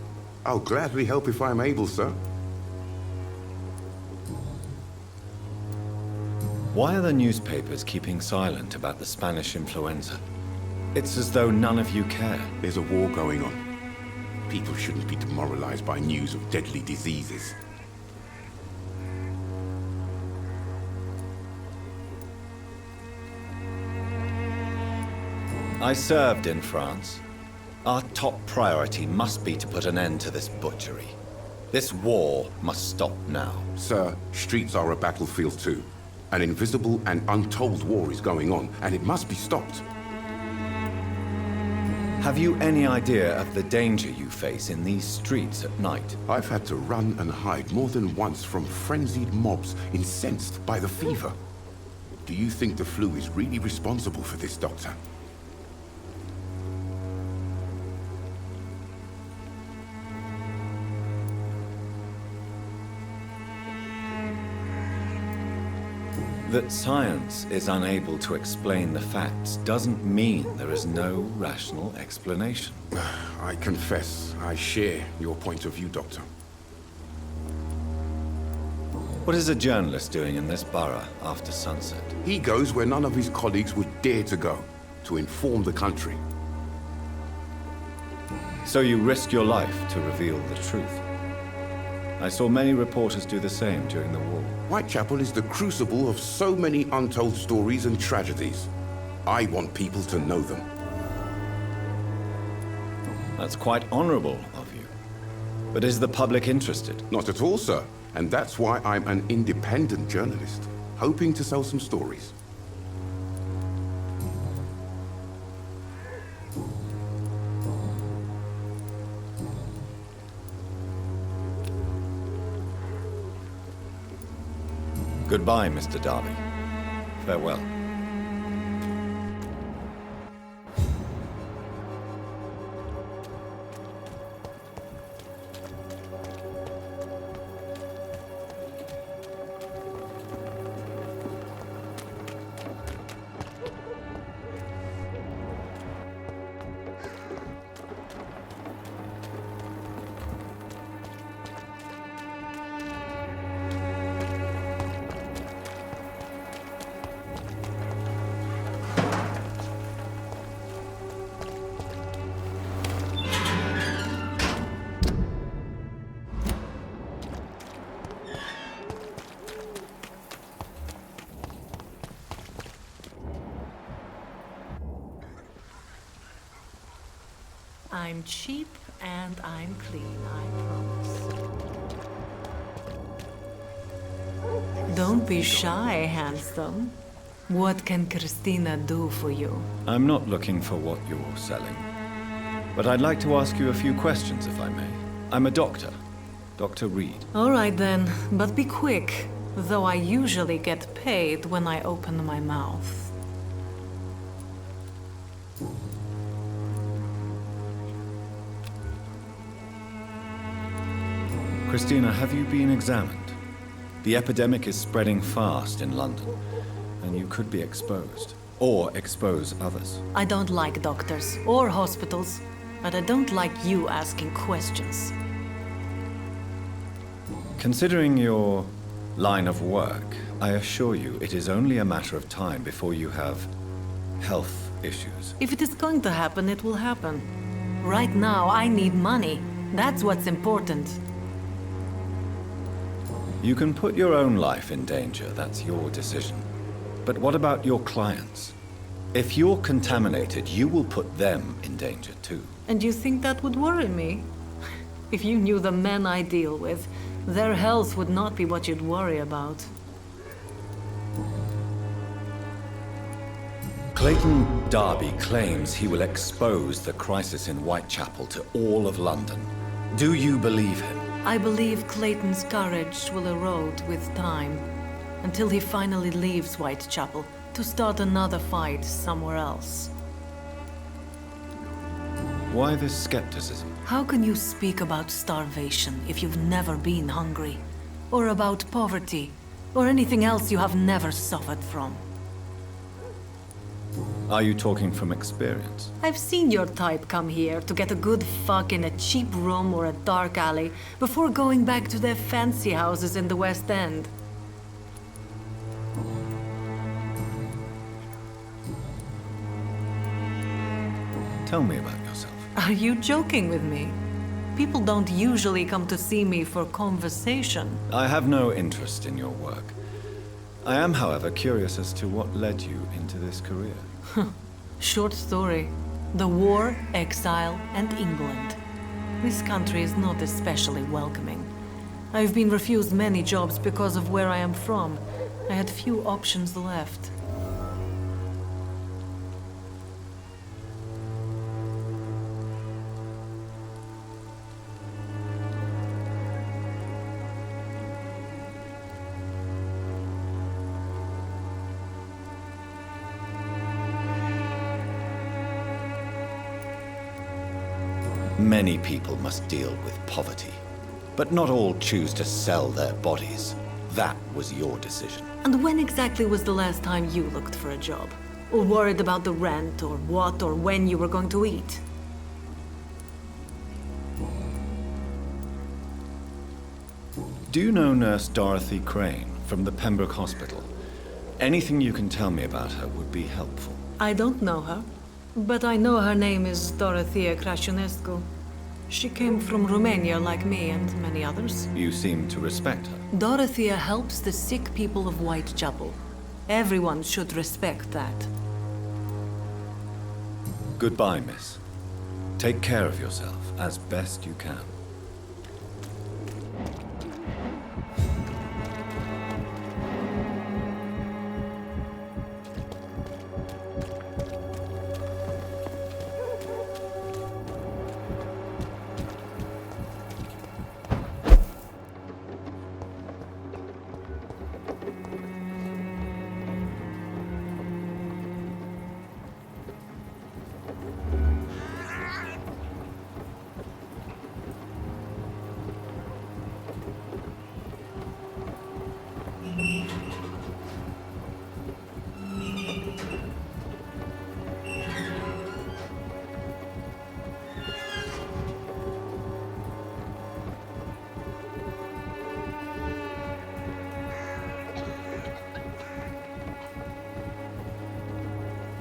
I'll gladly help if I'm able, sir. Why are the newspapers keeping silent about the Spanish influenza? It's as though none of you care. There's a war going on. People shouldn't be demoralized by news of deadly diseases. I served in France. Our top priority must be to put an end to this butchery. This war must stop now. Sir, streets are a battlefield too. An invisible and untold war is going on, and it must be stopped. Have you any idea of the danger you face in these streets at night? I've had to run and hide more than once from frenzied mobs incensed by the fever. Do you think the flu is really responsible for this, Doctor? That science is unable to explain the facts doesn't mean there is no rational explanation. I confess, I share your point of view, Doctor. What is a journalist doing in this borough after sunset? He goes where none of his colleagues would dare to go, to inform the country. So you risk your life to reveal the truth. I saw many reporters do the same during the war. Whitechapel is the crucible of so many untold stories and tragedies. I want people to know them. That's quite honorable of you. But is the public interested? Not at all, sir. And that's why I'm an independent journalist, hoping to sell some stories. Goodbye, Mr. Darby. Farewell. I'm cheap and I'm clean, I promise. Don't be shy, handsome. What can Christina do for you? I'm not looking for what you're selling. But I'd like to ask you a few questions, if I may. I'm a doctor. Dr. Reed. All right then, but be quick. Though I usually get paid when I open my mouth. Christina, have you been examined? The epidemic is spreading fast in London, and you could be exposed, or expose others. I don't like doctors or hospitals, but I don't like you asking questions. Considering your line of work, I assure you it is only a matter of time before you have health issues. If it is going to happen, it will happen. Right now, I need money. That's what's important. You can put your own life in danger, that's your decision. But what about your clients? If you're contaminated, you will put them in danger too. And you think that would worry me? If you knew the men I deal with, their health would not be what you'd worry about. Clayton Darby claims he will expose the crisis in Whitechapel to all of London. Do you believe him? I believe Clayton's courage will erode with time, until he finally leaves Whitechapel to start another fight somewhere else. Why this skepticism? How can you speak about starvation if you've never been hungry? Or about poverty? Or anything else you have never suffered from? Are you talking from experience? I've seen your type come here to get a good fuck in a cheap room or a dark alley before going back to their fancy houses in the West End. Tell me about yourself. Are you joking with me? People don't usually come to see me for conversation. I have no interest in your work. I am, however, curious as to what led you into this career. Short story. The war, exile, and England. This country is not especially welcoming. I've been refused many jobs because of where I am from. I had few options left. Many people must deal with poverty, but not all choose to sell their bodies. That was your decision. And when exactly was the last time you looked for a job? Or worried about the rent, or what or when you were going to eat? Do you know Nurse Dorothy Crane from the Pembroke Hospital? Anything you can tell me about her would be helpful. I don't know her, but I know her name is Dorothea Crăciunescu. She came from Romania like me and many others. You seem to respect her. Dorothea helps the sick people of Whitechapel. Everyone should respect that. Goodbye, miss. Take care of yourself as best you can.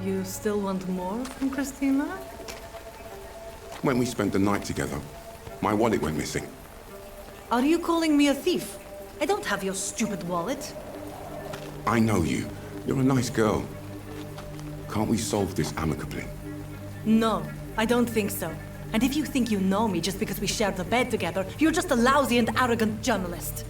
You still want more from Christina? When we spent the night together, my wallet went missing. Are you calling me a thief? I don't have your stupid wallet. I know you. You're a nice girl. Can't we solve this amicably? No, I don't think so. And if you think you know me just because we shared the bed together, you're just a lousy and arrogant journalist.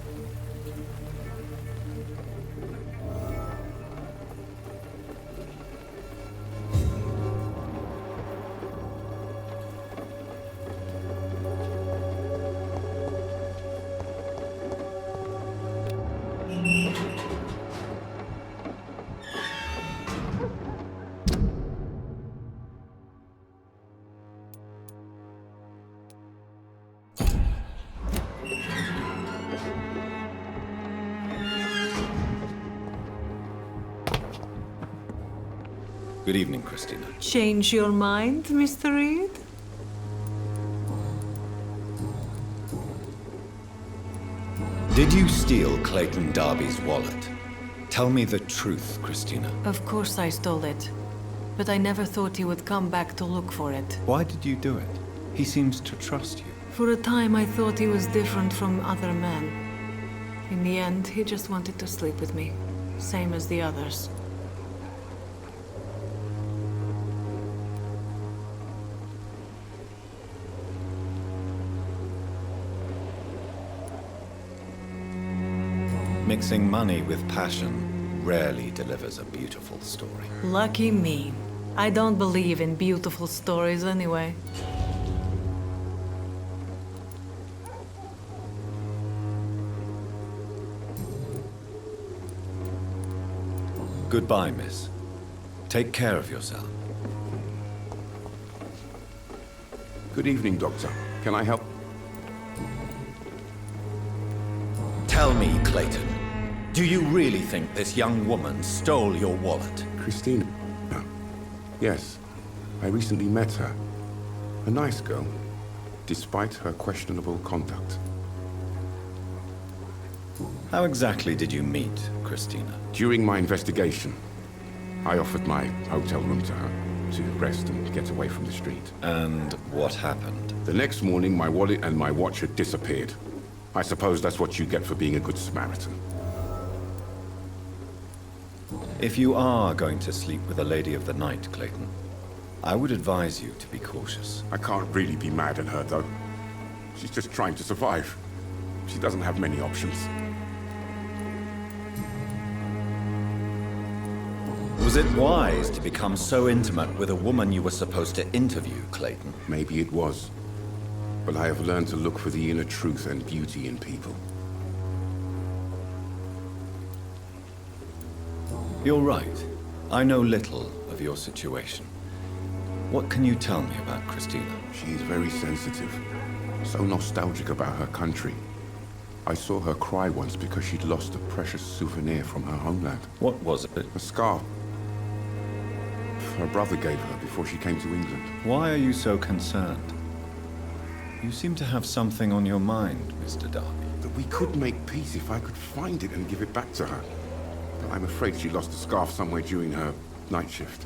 Good evening, Christina. Change your mind, Mr. Reed? Did you steal Clayton Darby's wallet? Tell me the truth, Christina. Of course I stole it. But I never thought he would come back to look for it. Why did you do it? He seems to trust you. For a time I thought he was different from other men. In the end, he just wanted to sleep with me. Same as the others. Mixing money with passion rarely delivers a beautiful story. Lucky me. I don't believe in beautiful stories anyway. Goodbye, miss. Take care of yourself. Good evening, Doctor. Can I help? Tell me, Clayton, do you really think this young woman stole your wallet? Christina? No. Yes. I recently met her. A nice girl, despite her questionable conduct. How exactly did you meet Christina? During my investigation, I offered my hotel room to her to rest and get away from the street. And what happened? The next morning, my wallet and my watch had disappeared. I suppose that's what you get for being a good Samaritan. If you are going to sleep with a lady of the night, Clayton, I would advise you to be cautious. I can't really be mad at her, though. She's just trying to survive. She doesn't have many options. Was it wise to become so intimate with a woman you were supposed to interview, Clayton? Maybe it was. But I have learned to look for the inner truth and beauty in people. You're right. I know little of your situation. What can you tell me about Christina? She is very sensitive. So nostalgic about her country. I saw her cry once because she'd lost a precious souvenir from her homeland. What was it? A scarf. Her brother gave her before she came to England. Why are you so concerned? You seem to have something on your mind, Mr. Darby. That we could make peace if I could find it and give it back to her. But I'm afraid she lost the scarf somewhere during her night shift.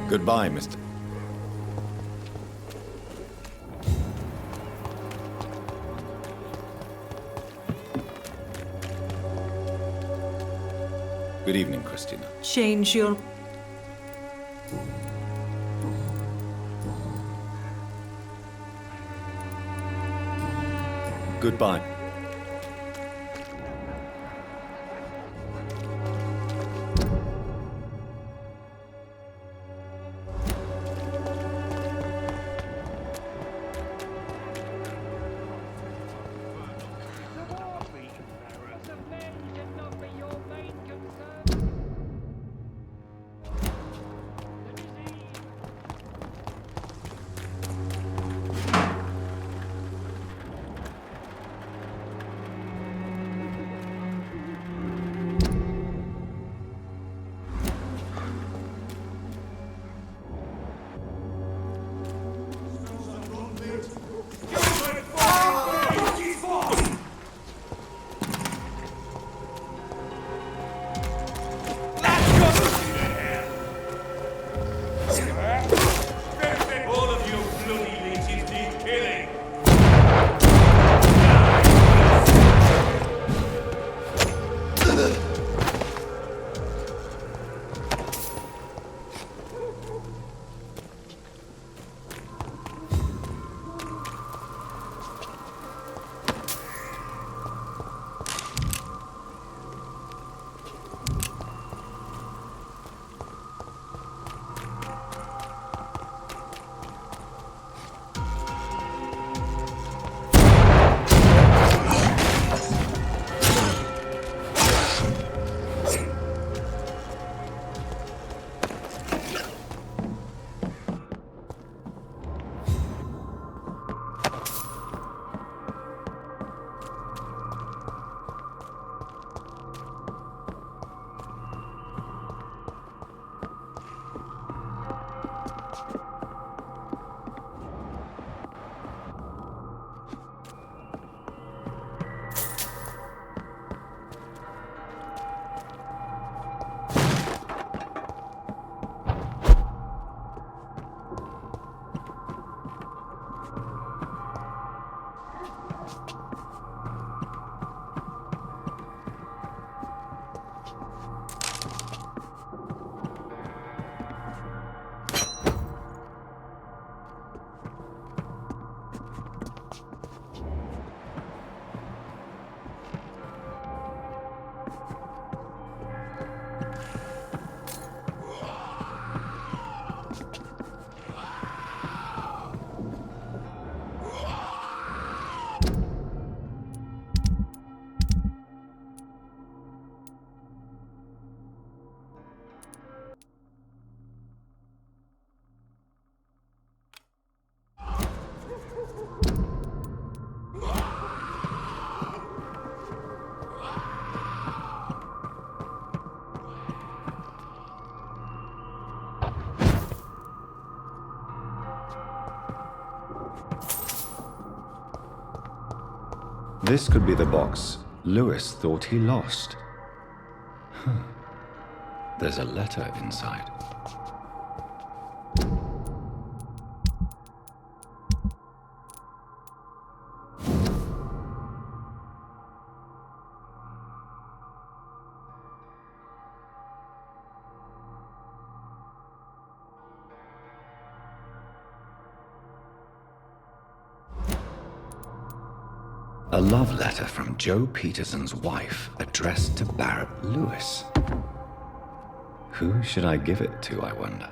Goodbye, Mr. Good evening, Christina. Change your... Goodbye. This could be the box Lewis thought he lost. There's a letter inside. A love letter from Joe Peterson's wife, addressed to Barrett Lewis. Who should I give it to, I wonder?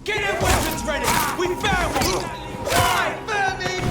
Get your weapons ready! We found one! Die, Vermin!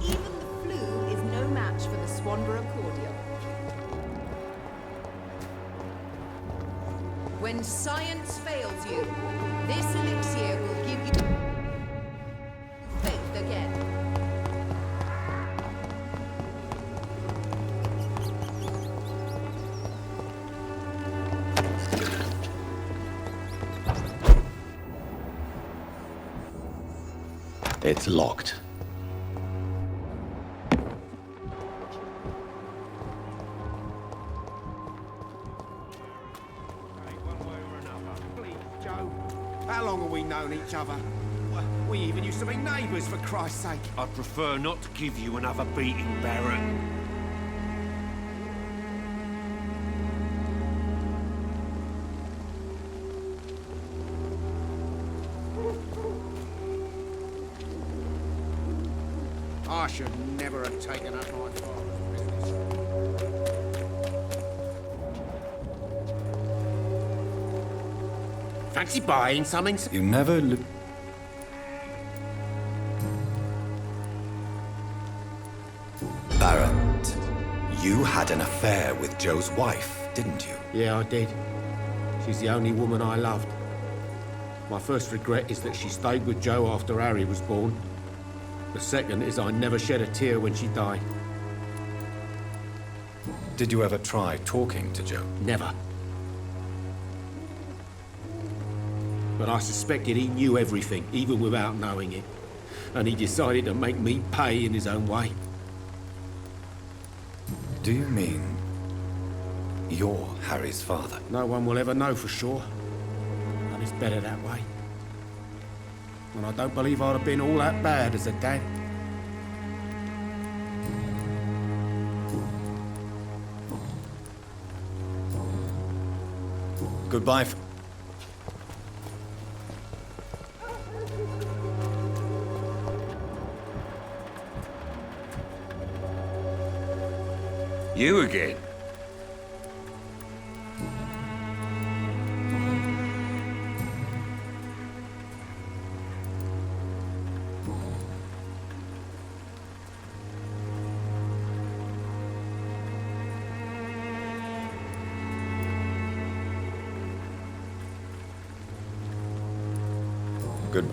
Even the flu is no match for the Swanborough cordial. When science fails you, this elixir will give you faith again. It's locked. How long have we known each other? We even used to be neighbours, for Christ's sake. I'd prefer not to give you another beating, Barrett. I should never have taken up my father's business. Fancy buying something? You never Barrett, you had an affair with Joe's wife, didn't you? Yeah, I did. She's the only woman I loved. My first regret is that she stayed with Joe after Harry was born. The second is I never shed a tear when she died. Did you ever try talking to Joe? Never. But I suspected he knew everything, even without knowing it. And he decided to make me pay in his own way. Do you mean you're Harry's father? No one will ever know for sure. And it's better that way. And I don't believe I'd have been all that bad as a dad. Goodbye. You again? Good.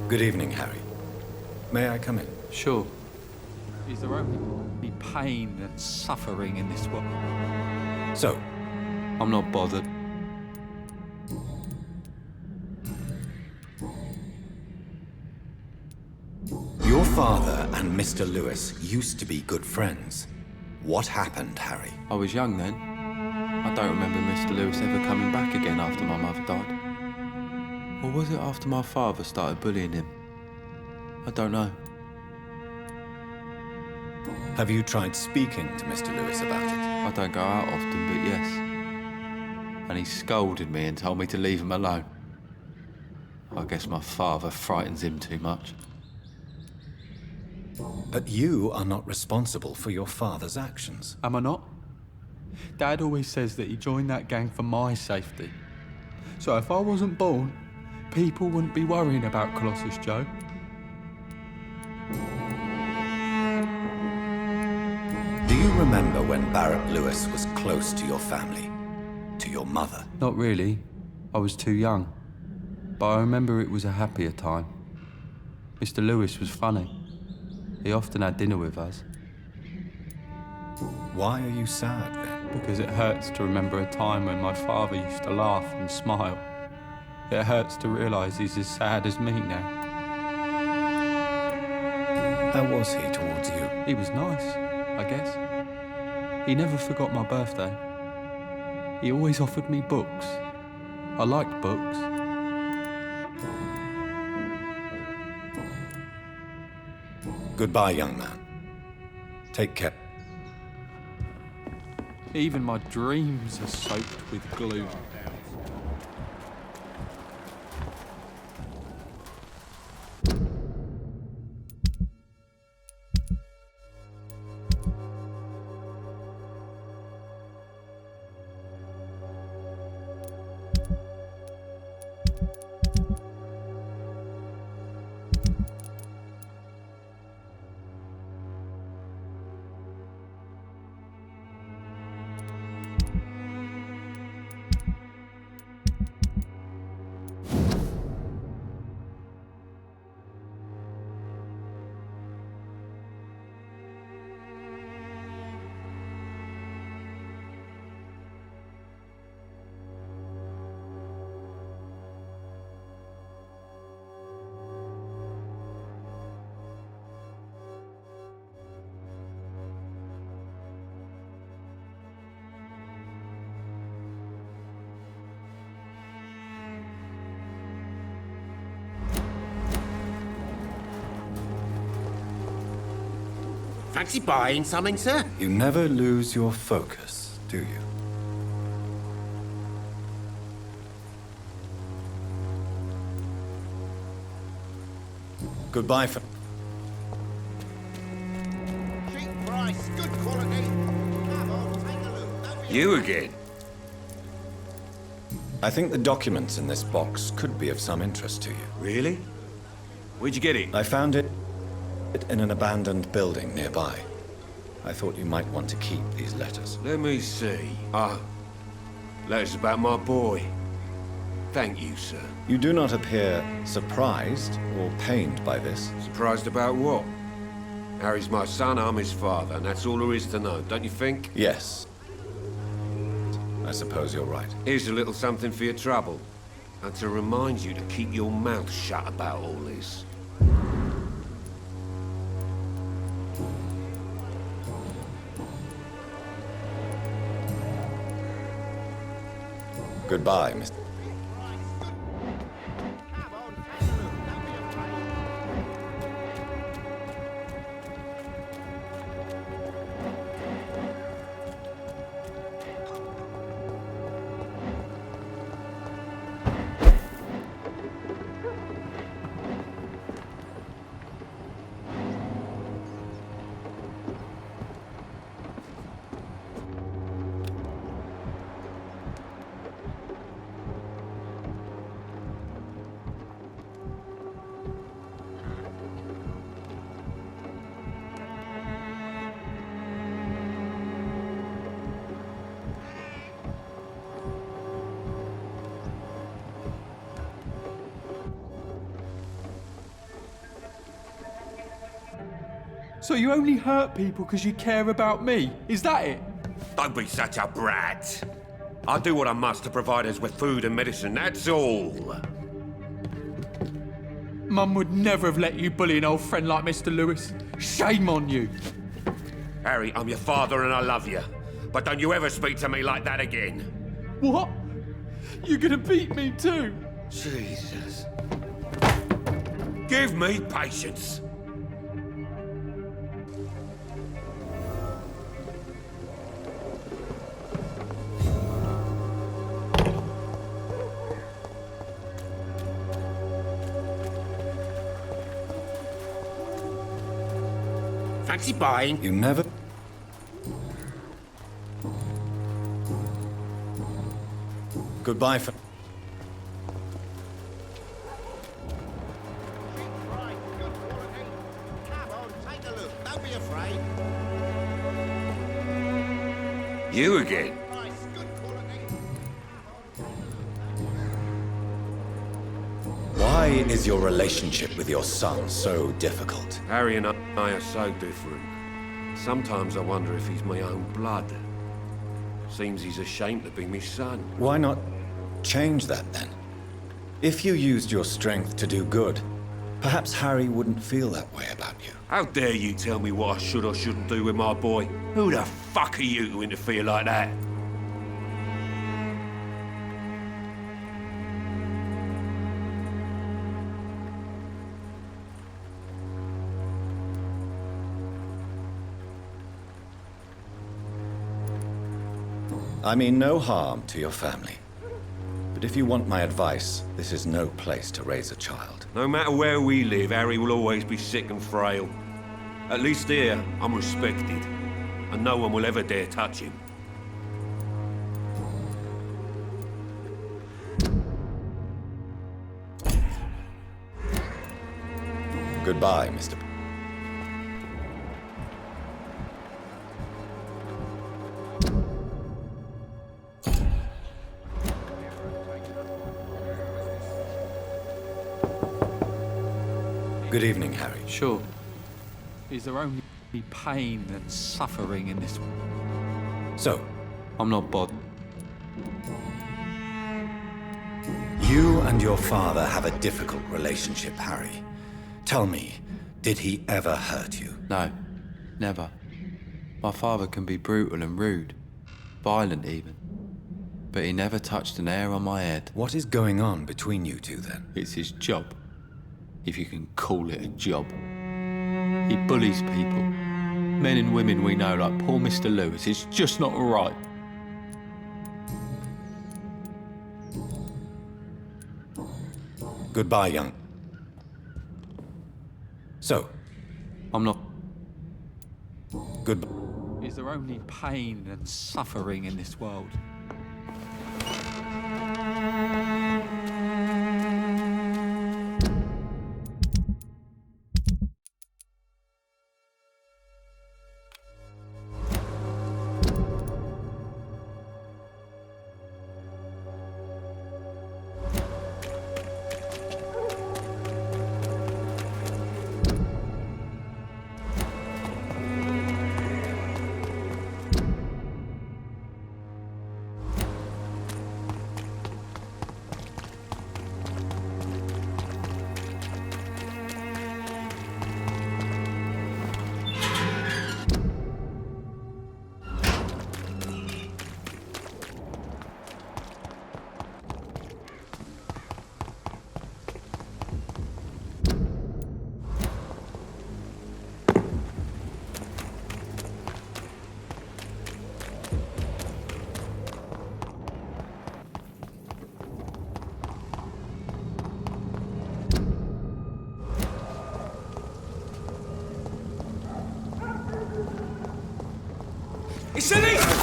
Good evening, Harry. May I come in? Sure. Is there only pain and suffering in this world? So, I'm not bothered. your father and Mr. Lewis used to be good friends. What happened, Harry? I was young then. I don't remember Mr. Lewis ever coming back again after my mother died. Or was it after my father started bullying him? I don't know. Have you tried speaking to Mr. Lewis about it? I don't go out often, but yes. And he scolded me and told me to leave him alone. I guess my father frightens him too much. But you are not responsible for your father's actions. Am I not? Dad always says that he joined that gang for my safety. So if I wasn't born, people wouldn't be worrying about Colossus Joe. Do you remember when Barrett Lewis was close to your family? To your mother? Not really. I was too young. But I remember it was a happier time. Mr. Lewis was funny. He often had dinner with us. Why are you sad then? Because it hurts to remember a time when my father used to laugh and smile. It hurts to realise he's as sad as me now. How was he towards you? He was nice, I guess. He never forgot my birthday. He always offered me books. I liked books. Goodbye, young man. Take care. Even my dreams are soaked with gloom. Fancy buying something, sir? You never lose your focus, do you? Goodbye for... Cheap price, good quality. Come on, take a look. Don't be You again? I think the documents in this box could be of some interest to you. Really? Where'd you get it? I found it in an abandoned building nearby. I thought you might want to keep these letters. Let me see. Letters about my boy. Thank you, sir. You do not appear surprised or pained by this. Surprised about what? Harry's my son, I'm his father, and that's all there is to know, don't you think? Yes. I suppose you're right. Here's a little something for your trouble. And to remind you to keep your mouth shut about all this. Goodbye, Mr. So you only hurt people because you care about me? Is that it? Don't be such a brat. I do what I must to provide us with food and medicine, that's all. Mum would never have let you bully an old friend like Mr. Lewis. Shame on you. Harry, I'm your father and I love you. But don't you ever speak to me like that again. What? You're gonna beat me too? Jesus. Give me patience. Fancy buying? You never... Goodbye for... Come on, take a look. Don't be afraid. You again? Price, good quality. Why is your relationship with your son so difficult? Harry and I are so different. Sometimes I wonder if he's my own blood. Seems he's ashamed to be my son. Why not change that then? If you used your strength to do good, perhaps Harry wouldn't feel that way about you. How dare you tell me what I should or shouldn't do with my boy? Who the fuck are you to interfere like that? I mean no harm to your family. But if you want my advice, this is no place to raise a child. No matter where we live, Harry will always be sick and frail. At least here, I'm respected. And no one will ever dare touch him. Goodbye, Mr. Good evening, Harry. Sure. Is there only pain and suffering in this? So, I'm not bothered. you and your father have a difficult relationship, Harry. Tell me, did he ever hurt you? No, never. My father can be brutal and rude, violent even. But he never touched an hair on my head. What is going on between you two then? It's his job, if you can call it a job. He bullies people, Men and women we know, like poor Mr. Lewis, it's just not right. Goodbye, young. So, I'm not. good. Is there only pain and suffering in this world? It's an easy!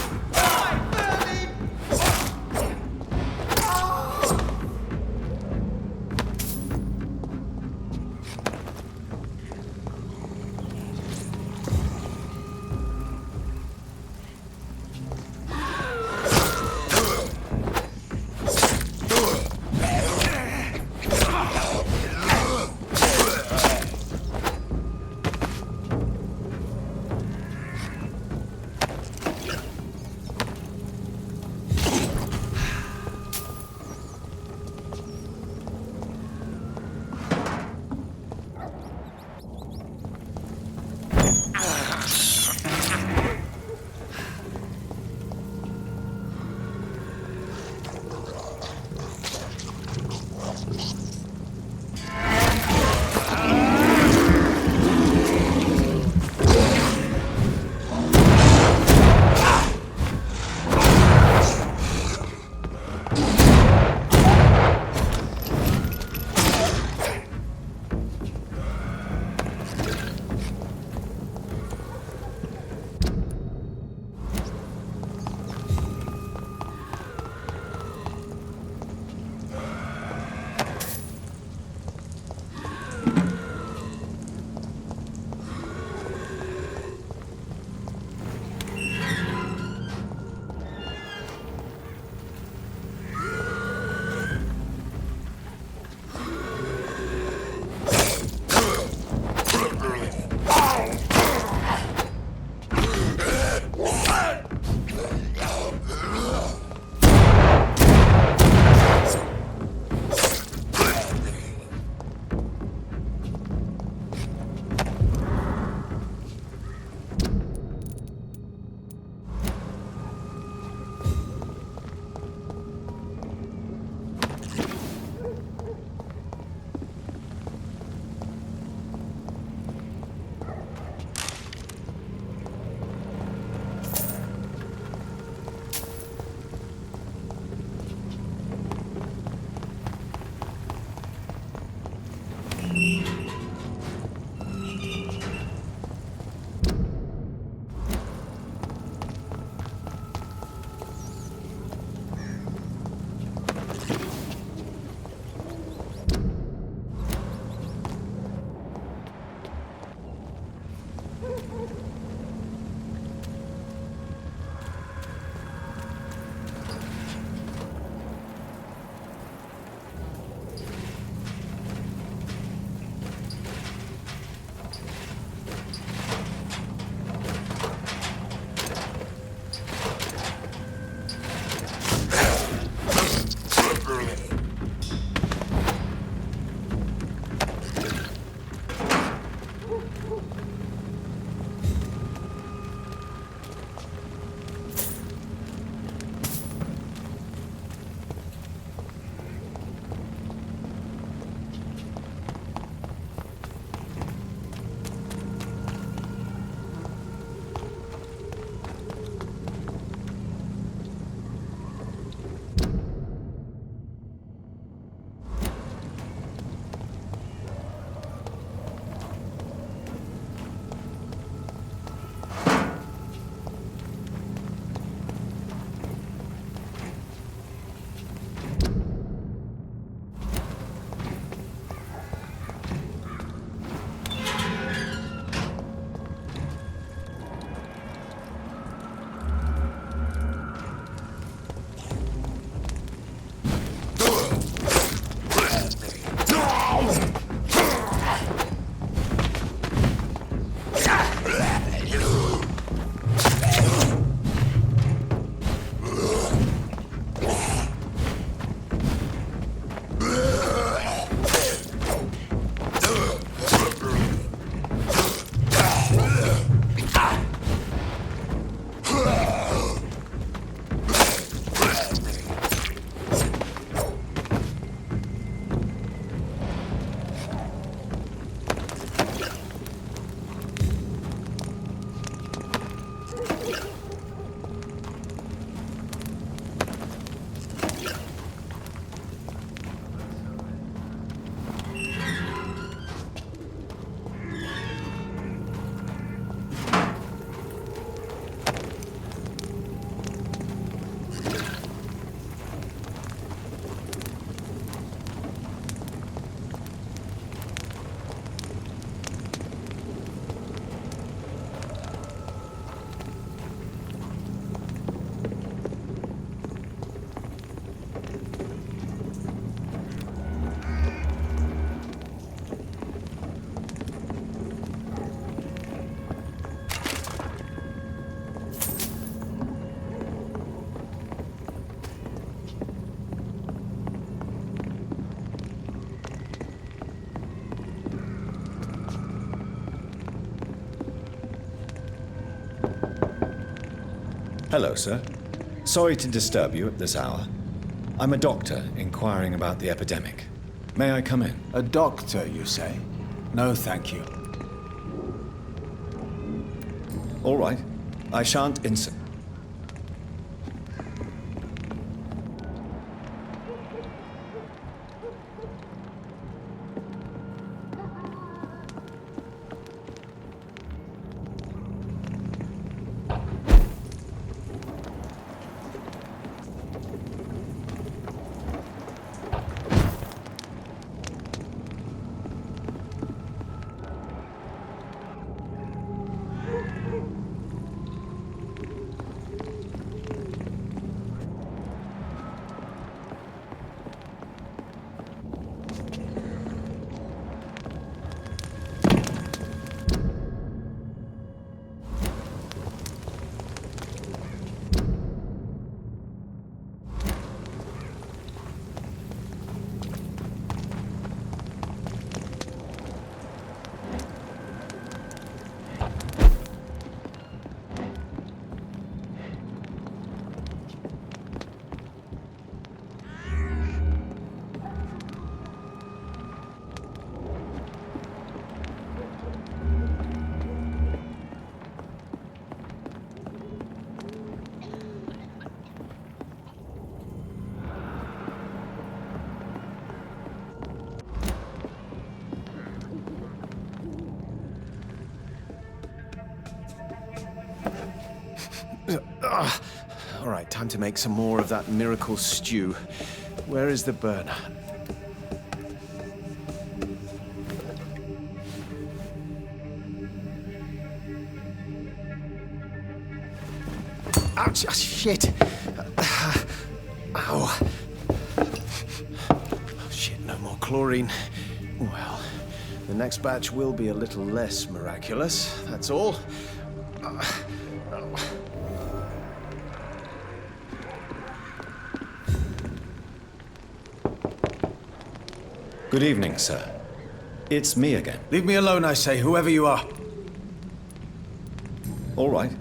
Hello, sir. Sorry to disturb you at this hour. I'm a doctor inquiring about the epidemic. May I come in? A doctor, you say? No, thank you. All right. I shan't insist. All right, time to make some more of that miracle stew. Where is the burner? Ouch! Shit! Ow! Oh, shit, no more chlorine. Well, the next batch will be a little less miraculous, that's all. Good evening, sir. It's me again. Leave me alone, I say, whoever you are. All right.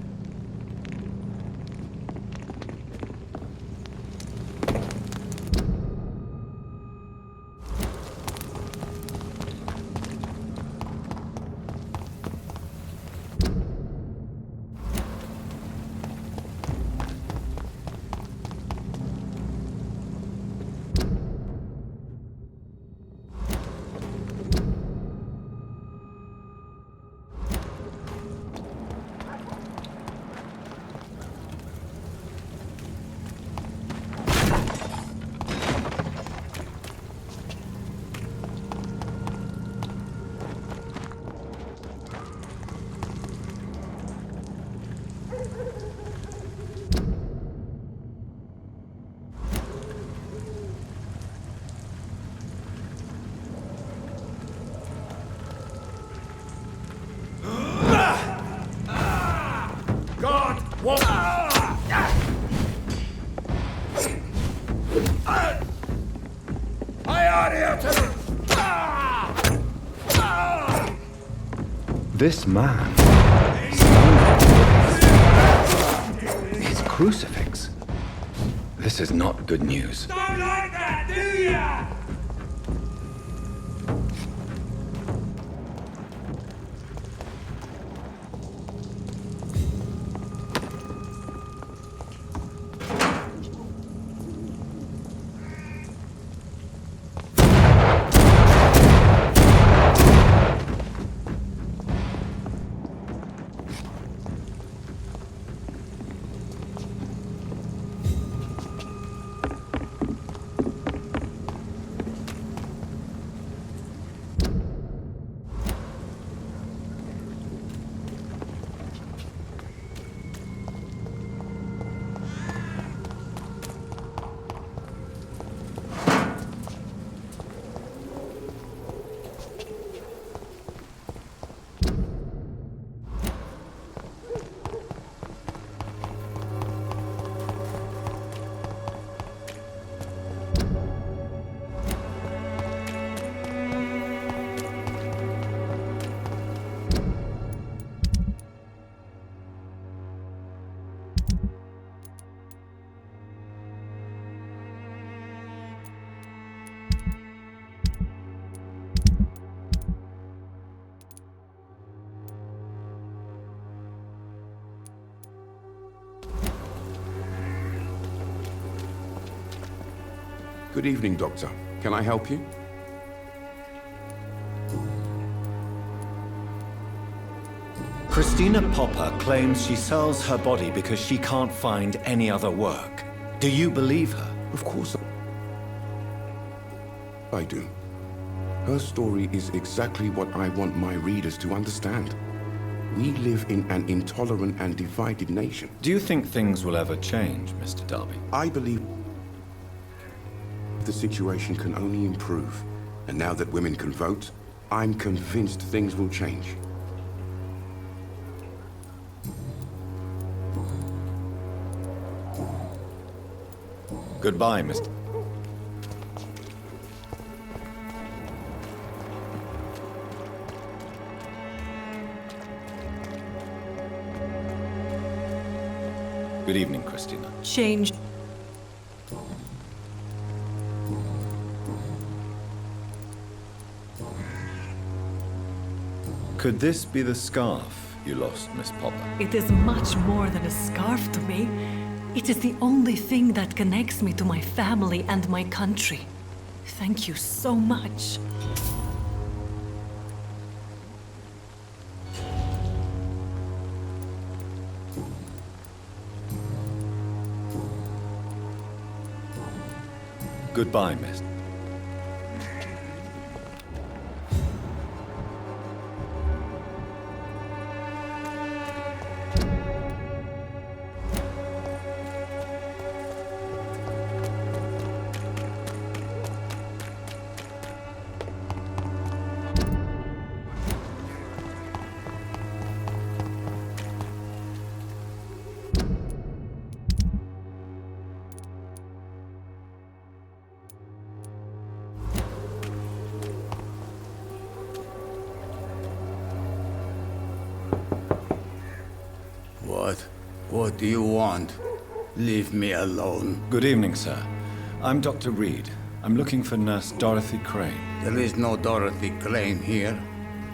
This man. His crucifix. This is not good news. Don't like that, do ya? Good evening, Doctor. Can I help you? Christina Popper claims she sells her body because she can't find any other work. Do you believe her? Of course I do. Her story is exactly what I want my readers to understand. We live in an intolerant and divided nation. Do you think things will ever change, Mr. Darby? I believe the situation can only improve. And now that women can vote, I'm convinced things will change. Goodbye, Mr. Good evening, Christina. Change. Could this be the scarf you lost, Miss Popper? It is much more than a scarf to me. It is the only thing that connects me to my family and my country. Thank you so much. Goodbye, Miss. What do you want? Leave me alone. Good evening, sir. I'm Dr. Reed. I'm looking for Nurse Dorothy Crane. There is no Dorothy Crane here.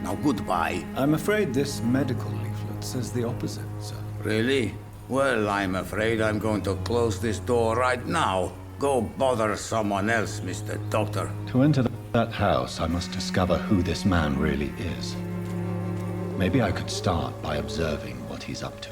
Now goodbye. I'm afraid this medical leaflet says the opposite, sir. Really? Well, I'm afraid I'm going to close this door right now. Go bother someone else, Mr. Doctor. To enter that house, I must discover who this man really is. Maybe I could start by observing what he's up to.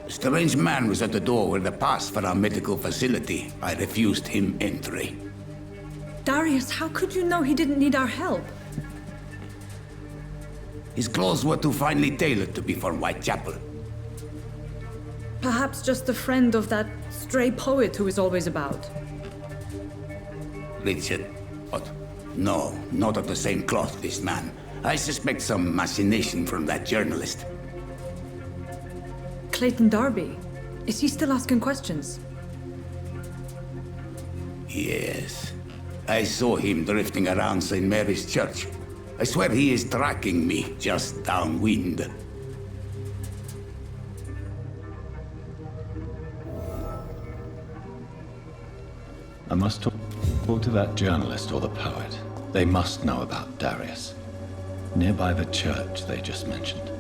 A strange man was at the door with a pass for our medical facility. I refused him entry. Darius, how could you know he didn't need our help? His clothes were too finely tailored to be for Whitechapel. Perhaps just a friend of that stray poet who is always about. Richard. What? No, not of the same cloth, this man. I suspect some machination from that journalist. Clayton Darby. Is he still asking questions? Yes. I saw him drifting around St. Mary's Church. I swear he is tracking me just downwind. I must talk to that journalist or the poet. They must know about Darius. Nearby the church they just mentioned.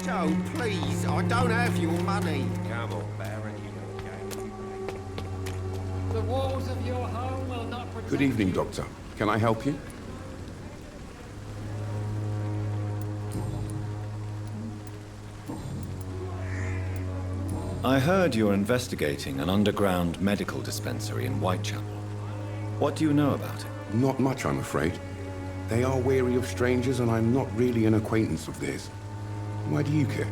Joe, please, I don't have your money. Come on, Baron, you know the game. The walls of your home will not protect. Good evening, Doctor. Can I help you? I heard you're investigating an underground medical dispensary in Whitechapel. What do you know about it? Not much, I'm afraid. They are wary of strangers, and I'm not really an acquaintance of theirs. Why do you care?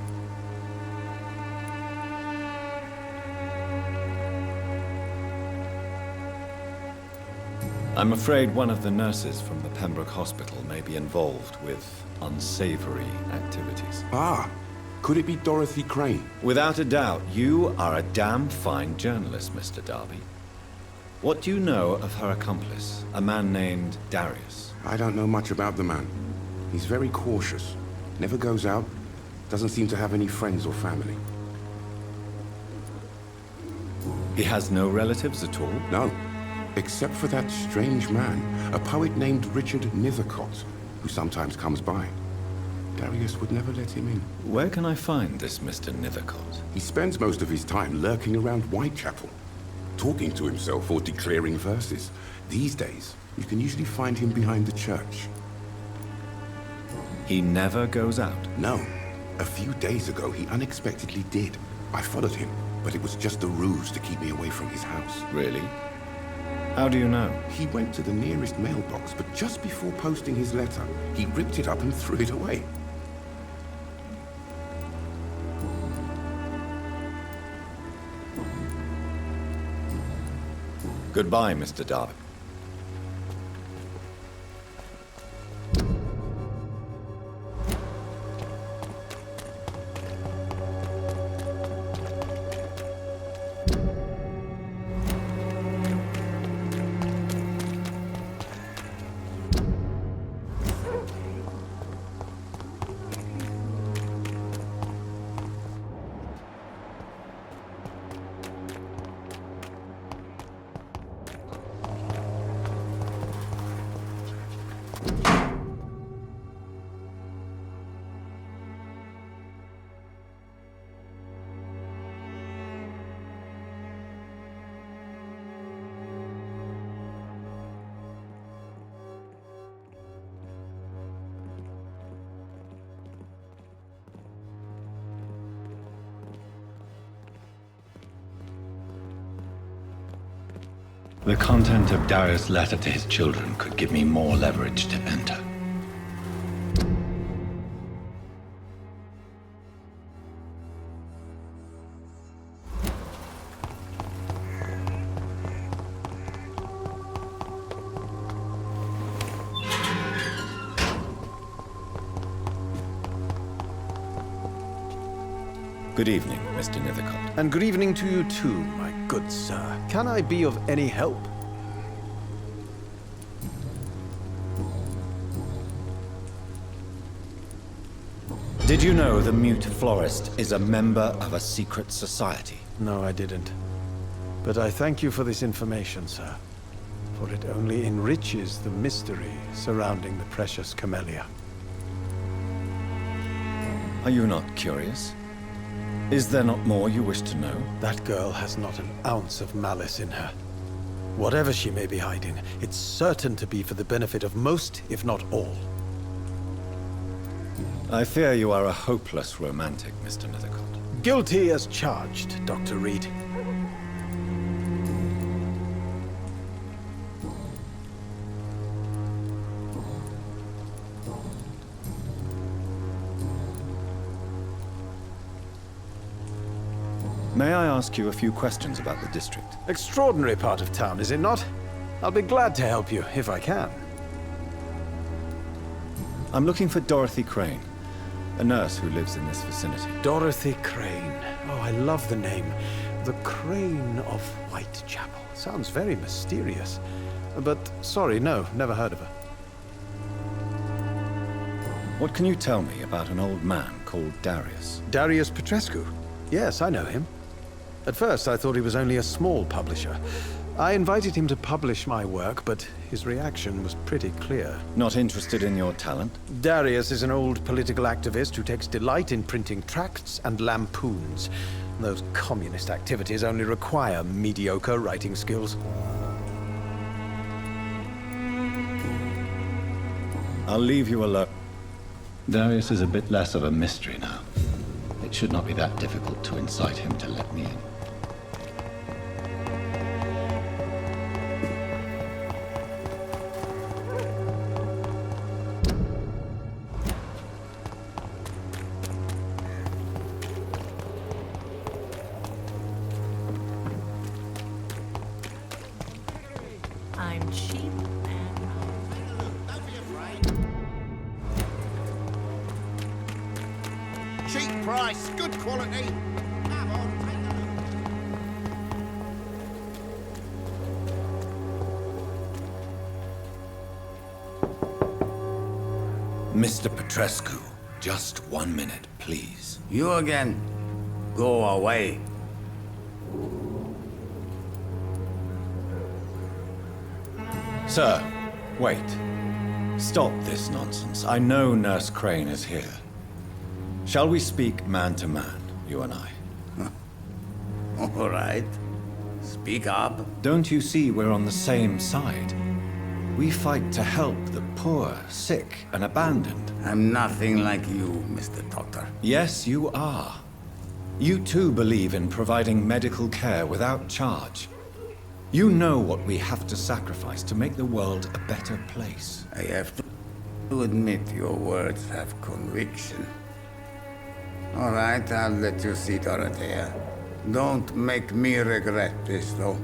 I'm afraid one of the nurses from the Pembroke Hospital may be involved with unsavory activities. Ah, could it be Dorothy Crane? Without a doubt, you are a damn fine journalist, Mr. Darby. What do you know of her accomplice, a man named Darius? I don't know much about the man. He's very cautious. Never goes out. Doesn't seem to have any friends or family. He has no relatives at all? No. Except for that strange man, a poet named Richard Nethercott, who sometimes comes by. Darius would never let him in. Where can I find this Mr. Nethercott? He spends most of his time lurking around Whitechapel, talking to himself or declaring verses. These days, you can usually find him behind the church. He never goes out? No. A few days ago, he unexpectedly did. I followed him, but it was just a ruse to keep me away from his house. Really? How do you know? He went to the nearest mailbox, but just before posting his letter, he ripped it up and threw it away. Goodbye, Mr. Darby. The content of Darius' letter to his children could give me more leverage to enter. Good evening, Mr. Nethercott. And good evening to you too, my good sir. Can I be of any help? Did you know the Mute Florist is a member of a secret society? No, I didn't. But I thank you for this information, sir. For it only enriches the mystery surrounding the precious camellia. Are you not curious? Is there not more you wish to know? That girl has not an ounce of malice in her. Whatever she may be hiding, it's certain to be for the benefit of most, if not all. I fear you are a hopeless romantic, Mr. Nethercott. Guilty as charged, Dr. Reed. May I ask you a few questions about the district? Extraordinary part of town, is it not? I'll be glad to help you, if I can. I'm looking for Dorothy Crane, a nurse who lives in this vicinity. Dorothy Crane. Oh, I love the name. The Crane of Whitechapel. Sounds very mysterious. But, sorry, no, never heard of her. What can you tell me about an old man called Darius? Darius Petrescu? Yes, I know him. At first, I thought he was only a small publisher. I invited him to publish my work, but his reaction was pretty clear. Not interested in your talent? Darius is an old political activist who takes delight in printing tracts and lampoons. Those communist activities only require mediocre writing skills. I'll leave you alone. Darius is a bit less of a mystery now. It should not be that difficult to incite him to let me in. Cheap price, good quality. Come on, take a look. Mr. Petrescu, just 1 minute, please. You again. Go away. Sir, wait. Stop this nonsense. I know Nurse Crane is here. Shall we speak man to man, you and I? All right. Speak up. Don't you see we're on the same side? We fight to help the poor, sick, and abandoned. I'm nothing like you, Mr. Doctor. Yes, you are. You too believe in providing medical care without charge. You know what we have to sacrifice to make the world a better place. I have to admit your words have conviction. All right, I'll let you see Dorothea. Don't make me regret this, though.